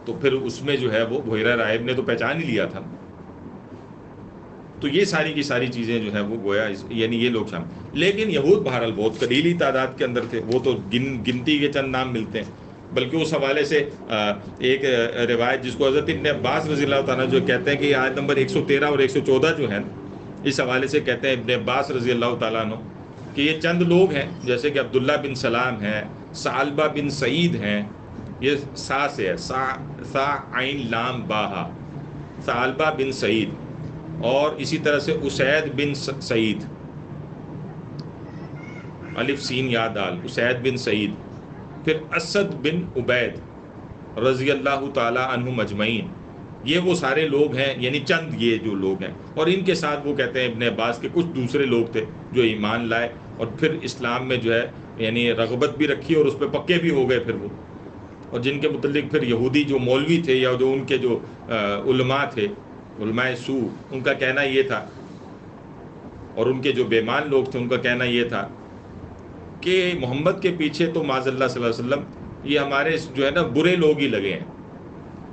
تو پھر اس میں جو ہے وہ بحیرہ راہب نے تو پہچان ہی لیا تھا۔ تو یہ ساری کی ساری چیزیں جو ہے وہ گویا یعنی یہ لوگ شامل، لیکن یہود بہرحال بہت قلیلی تعداد کے اندر تھے، وہ تو گنتی کے چند نام ملتے ہیں۔ بلکہ اس حوالے سے ایک روایت جس کو حضرت ابن عباس رضی اللہ تعالیٰ جو کہتے ہیں کہ یہ آیت نمبر 113 اور 114 جو ہے، اس حوالے سے کہتے ہیں ابن عباس رضی اللہ تعالیٰ عنہ کہ یہ چند لوگ ہیں، جیسے کہ عبداللہ بن سلام ہیں، ثعلبہ بن سعید ہیں، یہ سا سے ہے، سا عین لام باہا، ثعلبہ بن سعید، اور اسی طرح سے اسید بن سعید، الف سین یا دال، اسید بن سعید، پھر اسد بن عبید رضی اللہ تعالی عنہم اجمعین، یہ وہ سارے لوگ ہیں، یعنی چند یہ جو لوگ ہیں، اور ان کے ساتھ وہ کہتے ہیں ابن عباس کے کچھ دوسرے لوگ تھے جو ایمان لائے اور پھر اسلام میں جو ہے یعنی رغبت بھی رکھی اور اس پہ پکے بھی ہو گئے پھر وہ، اور جن کے متعلق پھر یہودی جو مولوی تھے یا جو ان کے جو علماء تھے، علماء سو، ان کا کہنا یہ تھا، اور ان کے جو بے ایمان لوگ تھے ان کا کہنا یہ تھا کہ محمد کے پیچھے تو معاذ اللہ صلی اللہ علیہ وسلم یہ ہمارے جو ہے نا برے لوگ ہی لگے ہیں،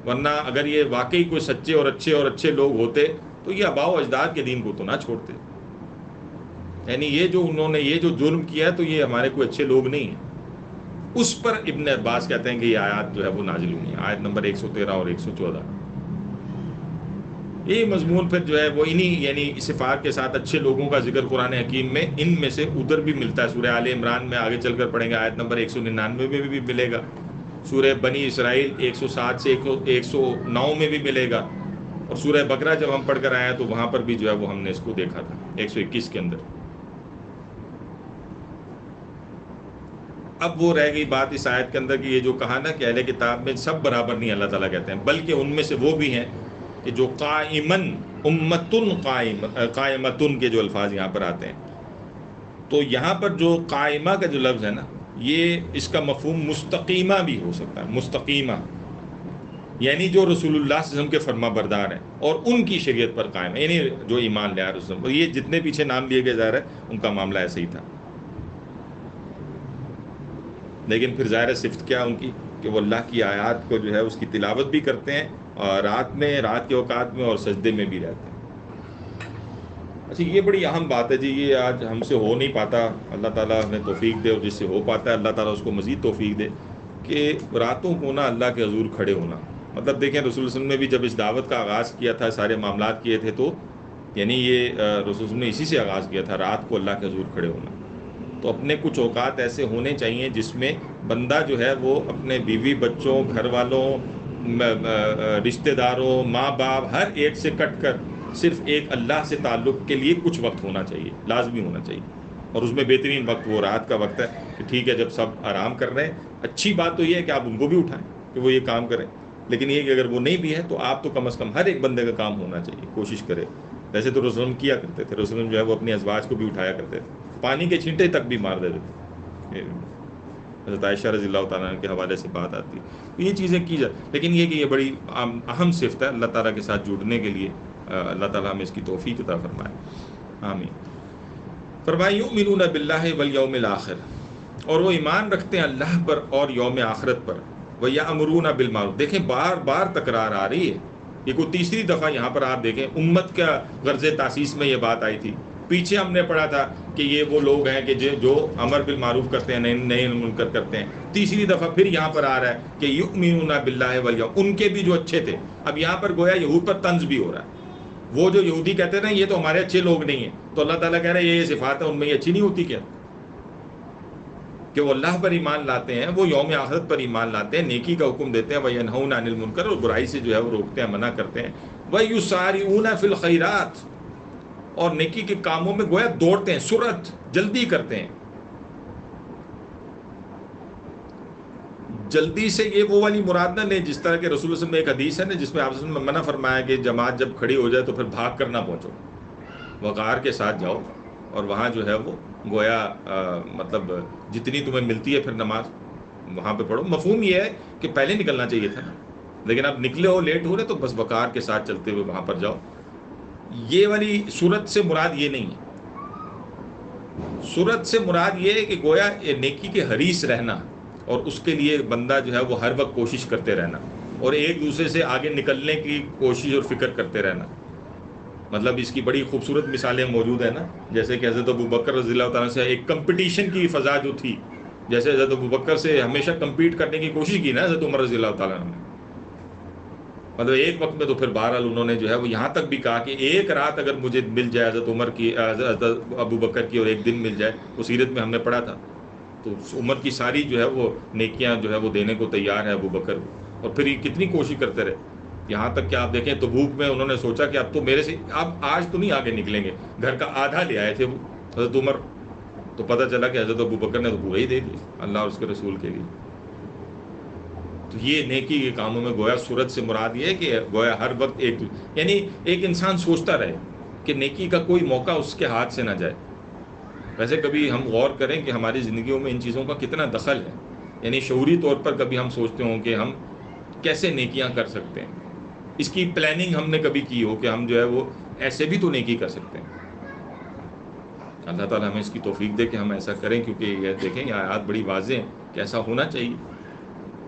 ورنہ اگر یہ واقعی کوئی سچے اور اچھے لوگ ہوتے تو یہ آباء و اجداد کے دین کو تو نہ چھوڑتے، یعنی یہ جو انہوں نے یہ جو جرم کیا ہے تو یہ ہمارے کوئی اچھے لوگ نہیں ہیں۔ اس پر ابن عباس کہتے ہیں کہ یہ آیات جو ہے وہ نازل ہوئی ہیں، آیت نمبر 113 اور 114۔ یہ مضمون پھر جو ہے وہ انہی یعنی صفات کے ساتھ اچھے لوگوں کا ذکر قرآن حکیم میں ان میں سے ادھر بھی ملتا ہے، سورہ آل عمران میں آگے چل کر پڑھیں گے، آیت نمبر 199 میں بھی ملے گا، سورہ بنی اسرائیل 107 سے 109 میں بھی ملے گا، اور سورہ بقرہ جب ہم پڑھ کر آئے ہیں تو وہاں پر بھی جو ہے وہ ہم نے اس کو دیکھا تھا 121 کے اندر۔ اب وہ رہ گئی بات اس آیت کے اندر کہ یہ جو کہا نا کہ اہل کتاب میں سب برابر نہیں اللہ تعالیٰ کہتے ہیں، بلکہ ان میں سے وہ بھی ہیں کہ جو قائمن امتن قائمتن کے جو الفاظ یہاں پر آتے ہیں، تو یہاں پر جو قائمہ کا جو لفظ ہے نا، یہ اس کا مفہوم مستقیمہ بھی ہو سکتا ہے، مستقیمہ یعنی جو رسول اللہ صلی اللہ علیہ وسلم کے فرما بردار ہیں اور ان کی شریعت پر قائم ہے، یعنی جو ایمان لے آئے رسول اللہ، یہ جتنے پیچھے نام لیے گئے ظاہر ہے ان کا معاملہ ایسے ہی تھا، لیکن پھر ظاہر ہے صفت کیا ان کی کہ وہ اللہ کی آیات کو جو ہے اس کی تلاوت بھی کرتے ہیں، اور رات کے اوقات میں اور سجدے میں بھی رہتے ہیں۔ اچھا یہ بڑی اہم بات ہے جی، یہ آج ہم سے ہو نہیں پاتا، اللہ تعالیٰ ہمیں توفیق دے، اور جس سے ہو پاتا ہے اللہ تعالیٰ اس کو مزید توفیق دے کہ راتوں کو نا اللہ کے حضور کھڑے ہونا، مطلب دیکھیں رسول اللہ صلی اللہ علیہ وسلم نے بھی جب اس دعوت کا آغاز کیا تھا، سارے معاملات کیے تھے، تو یعنی یہ رسول اللہ صلی اللہ علیہ وسلم نے اسی سے آغاز کیا تھا، رات کو اللہ کے حضور کھڑے ہونا۔ تو اپنے کچھ اوقات ایسے ہونے چاہیے جس میں بندہ جو ہے وہ اپنے بیوی بچوں، گھر والوں، رشتہ داروں، ماں باپ، ہر ایک سے کٹ کر صرف ایک اللہ سے تعلق کے لیے کچھ وقت ہونا چاہیے، لازمی ہونا چاہیے، اور اس میں بہترین وقت وہ رات کا وقت ہے کہ ٹھیک ہے جب سب آرام کر رہے ہیں، اچھی بات تو یہ ہے کہ آپ ان کو بھی اٹھائیں کہ وہ یہ کام کریں، لیکن یہ کہ اگر وہ نہیں بھی ہے تو آپ تو کم از کم ہر ایک بندے کا کام ہونا چاہیے، کوشش کرے۔ ویسے تو رسول کیا کرتے تھے، رسول جو ہے وہ اپنی ازواج کو بھی اٹھایا کرتے تھے، پانی کے چھینٹے تک بھی مار دیتے تھے، حضرت عائشہ رضی اللہ تعالیٰ عنہ کے حوالے سے بات آتی ہے، تو یہ چیزیں کی جائے، لیکن یہ کہ یہ بڑی اہم صفت ہے اللہ تعالیٰ کے ساتھ جڑنے کے لیے، اللہ تعالیٰ ہمیں اس کی توفیق عطا فرمائے، آمین۔ فرمائے یؤمنون باللہ والیوم الآخر، اور وہ ایمان رکھتے ہیں اللہ پر اور یوم آخرت پر، ویأمرون بالمعروف، دیکھیں بار بار تکرار آ رہی ہے، یہ کوئی تیسری دفعہ یہاں پر آپ دیکھیں، امت کا غرض تاسیس میں یہ بات آئی تھی، پیچھے ہم نے پڑھا تھا کہ یہ وہ لوگ ہیں کہ جو امر بالمعروف کرتے ہیں، نہی عن المنکر کرتے ہیں، تیسری دفعہ پھر یہاں پر آ رہا ہے کہ یؤمنون باللہ والیوم، ان کے بھی جو اچھے تھے، اب یہاں پر گویا یہود پر طنز بھی ہو رہا ہے، وہ جو یہودی کہتے ہیں نا یہ تو ہمارے اچھے لوگ نہیں ہیں، تو اللہ تعالیٰ کہہ رہے ہیں یہ صفات ہے ان میں یہ اچھی نہیں ہوتی کیا، کہ وہ اللہ پر ایمان لاتے ہیں، وہ یوم آخرت پر ایمان لاتے ہیں، نیکی کا حکم دیتے ہیں، وَيَنْهُونَ عَنِ الْمُنْكَرِ، اور برائی سے جو ہے وہ روکتے ہیں، منع کرتے ہیں، وَيُسَارِعُونَ فِي الْخَيْرَاتِ، اور نیکی کے کاموں میں گویا دوڑتے ہیں، سرعت جلدی کرتے ہیں۔ جلدی سے یہ وہ والی مراد نہ لیں جس طرح کہ رسول اللہ صلی اللہ علیہ وسلم میں ایک حدیث ہے نا جس میں آپ صلی اللہ علیہ وسلم نے منع فرمایا کہ جماعت جب کھڑی ہو جائے تو پھر بھاگ کر نہ پہنچو، وقار کے ساتھ جاؤ، اور وہاں جو ہے وہ گویا مطلب جتنی تمہیں ملتی ہے پھر نماز وہاں پہ پڑھو. مفہوم یہ ہے کہ پہلے نکلنا چاہیے تھا نا, لیکن اب نکلے ہو, لیٹ ہو رہے, تو بس وقار کے ساتھ چلتے ہوئے وہاں پر جاؤ. یہ والی صورت سے مراد یہ نہیں ہے. صورت سے مراد یہ ہے کہ گویا نیکی کے حریص رہنا, اور اس کے لیے بندہ جو ہے وہ ہر وقت کوشش کرتے رہنا, اور ایک دوسرے سے آگے نکلنے کی کوشش اور فکر کرتے رہنا. مطلب اس کی بڑی خوبصورت مثالیں موجود ہیں نا, جیسے کہ حضرت ابوبکر رضی اللہ تعالیٰ سے ایک کمپٹیشن کی فضا جو تھی, جیسے حضرت ابوبکر سے ہمیشہ کمپیٹ کرنے کی کوشش کی نا حضرت عمر رضی اللہ تعالیٰ نے. مطلب ایک وقت میں تو پھر بہرحال انہوں نے جو ہے وہ یہاں تک بھی کہا کہ ایک رات اگر مجھے مل جائے حضرت عمر کی, حضرت ابوبکر کی, اور ایک دن مل جائے, وہ سیرت میں ہم نے پڑھا تھا, تو عمر کی ساری جو ہے وہ نیکیاں جو ہے وہ دینے کو تیار ہے ابوبکر. اور پھر یہ کتنی کوشش کرتے رہے, یہاں تک کہ آپ دیکھیں تبوک میں انہوں نے سوچا کہ اب تو میرے سے اب آج تو نہیں آگے نکلیں گے, گھر کا آدھا لے آئے تھے وہ حضرت عمر, تو پتہ چلا کہ حضرت ابوبکر نے تو پورا ہی دے دیا اللہ اور اس کے رسول کے لیے. تو یہ نیکی کے کاموں میں گویا صورت سے مراد یہ ہے کہ گویا ہر وقت یعنی ایک انسان سوچتا رہے کہ نیکی کا کوئی موقع اس کے ہاتھ سے نہ جائے. ویسے کبھی ہم غور کریں کہ ہماری زندگیوں میں ان چیزوں کا کتنا دخل ہے, یعنی شعوری طور پر کبھی ہم سوچتے ہوں کہ ہم کیسے نیکیاں کر سکتے ہیں, اس کی پلاننگ ہم نے کبھی کی ہو کہ ہم جو ہے وہ ایسے بھی تو نیکی کر سکتے ہیں. اللہ تعالیٰ ہمیں اس کی توفیق دے کہ ہم ایسا کریں, کیونکہ یہ دیکھیں یہ آیات بڑی واضح ہیں کہ ایسا ہونا چاہیے.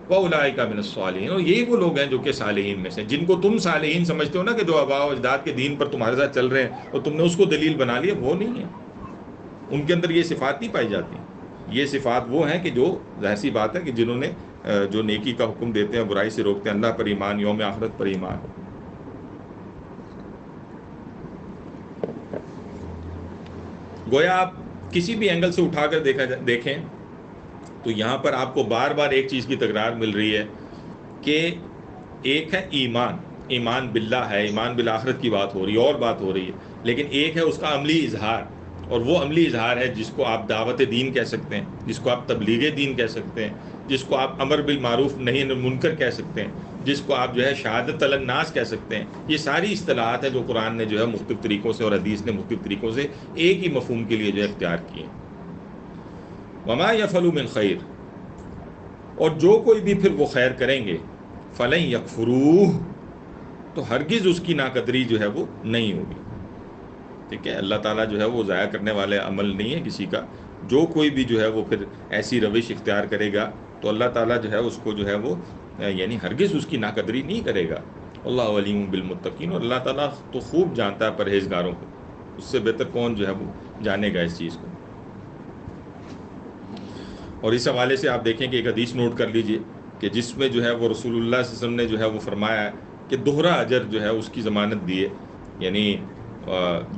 وَأُولَٰئِکَ مِنَ الصَّالِحِینَ, اور یہی وہ لوگ ہیں جو کہ صالحین میں سے, جن کو تم صالحین سمجھتے ہو نا کہ جو آباء و اجداد کے دین پر تمہارے ساتھ چل رہے ہیں اور تم نے اس کو دلیل بنا لیا, وہ نہیں ہے. ان کے اندر یہ صفات نہیں پائی جاتی. یہ صفات وہ ہیں کہ جو ظاہر سی بات ہے کہ جنہوں نے جو نیکی کا حکم دیتے ہیں, برائی سے روکتے ہیں, اللہ پر ایمان, یوم آخرت پر ایمان. گویا آپ کسی بھی اینگل سے اٹھا کر دیکھیں تو یہاں پر آپ کو بار بار ایک چیز کی تکرار مل رہی ہے کہ ایک ہے ایمان, ایمان باللہ ہے, ایمان بالآخرت کی بات ہو رہی ہے اور بات ہو رہی ہے, لیکن ایک ہے اس کا عملی اظہار, اور وہ عملی اظہار ہے جس کو آپ دعوت دین کہہ سکتے ہیں, جس کو آپ تبلیغ دین کہہ سکتے ہیں, جس کو آپ امر بالمعروف نہی عن المنکر کہہ سکتے ہیں, جس کو آپ جو ہے شہادت علی الناس کہہ سکتے ہیں. یہ ساری اصطلاحات ہیں جو قرآن نے جو ہے مختلف طریقوں سے اور حدیث نے مختلف طریقوں سے ایک ہی مفہوم کے لیے جو ہے اختیار کیے ہیں. وما یفعلوا من خیر, اور جو کوئی بھی پھر وہ خیر کریں گے, فلن یکفروہ, تو ہرگز اس کی ناقدری جو ہے وہ نہیں ہوگی. ٹھیک ہے, اللہ تعالیٰ جو ہے وہ ضائع کرنے والے عمل نہیں ہے کسی کا. جو کوئی بھی جو ہے وہ پھر ایسی روش اختیار کرے گا تو اللہ تعالیٰ جو ہے اس کو جو ہے وہ یعنی ہرگز اس کی ناقدری نہیں کرے گا. اللہ علیم بالمتقین, اور اللہ تعالیٰ تو خوب جانتا ہے پرہیزگاروں کو, اس سے بہتر کون جو ہے وہ جانے گا اس چیز کو. اور اس حوالے سے آپ دیکھیں کہ ایک حدیث نوٹ کر لیجئے کہ جس میں جو ہے وہ رسول اللہ صلی اللہ علیہ وسلم نے جو ہے وہ فرمایا ہے کہ دوہرا اجر جو ہے اس کی ضمانت دی ہے. یعنی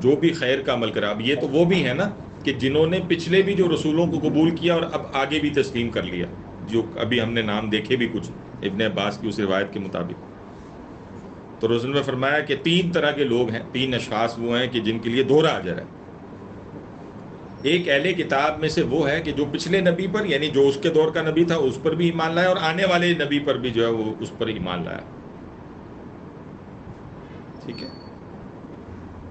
جو بھی خیر کا عمل کرا, اب یہ تو وہ بھی ہے نا کہ جنہوں نے پچھلے بھی جو رسولوں کو قبول کیا اور اب آگے بھی تسلیم کر لیا, جو ابھی ہم نے نام دیکھے بھی کچھ ابن عباس کی اس روایت کے مطابق. تو رسول نے فرمایا کہ 3 طرح کے لوگ ہیں, 3 اشخاص وہ ہیں کہ جن کے لیے دوہرا اجر ہے. ایک اہل کتاب میں سے وہ ہے کہ جو پچھلے نبی پر, یعنی جو اس کے دور کا نبی تھا اس پر بھی ایمان لایا, اور آنے والے نبی پر بھی جو ہے وہ اس پر ایمان لایا. ٹھیک ہے.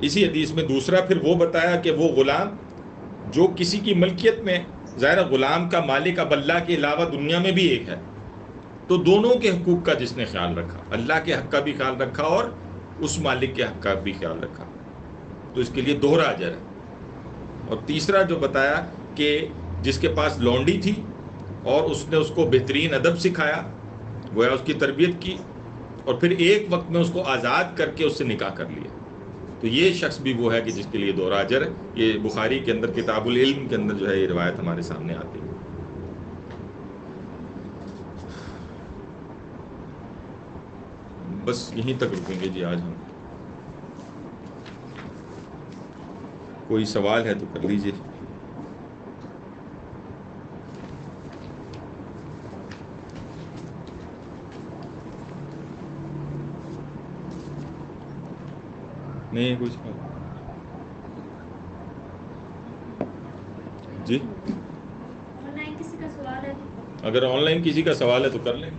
اسی حدیث میں دوسرا پھر وہ بتایا کہ وہ غلام جو کسی کی ملکیت میں, ظاہر غلام کا مالک اب اللہ کے علاوہ دنیا میں بھی ایک ہے, تو دونوں کے حقوق کا جس نے خیال رکھا, اللہ کے حق کا بھی خیال رکھا اور اس مالک کے حق کا بھی خیال رکھا, تو اس کے لیے دوہرا اجر ہے. اور تیسرا جو بتایا کہ جس کے پاس لونڈی تھی اور اس نے اس کو بہترین ادب سکھایا, گویا اس کی تربیت کی, اور پھر ایک وقت میں اس کو آزاد کر کے اس سے نکاح کر لیا, تو یہ شخص بھی وہ ہے کہ جس کے لیے دوہرا اجر ہے. یہ بخاری کے اندر کتاب العلم کے اندر جو ہے یہ روایت ہمارے سامنے آتی ہے. بس یہیں تک رکیں گے جی آج ہم. کوئی سوال ہے تو کر لیجیے. نہیں کچھ جی, آن لائن کسی کا سوال ہے؟ اگر آن لائن کسی کا سوال ہے تو کر لیں.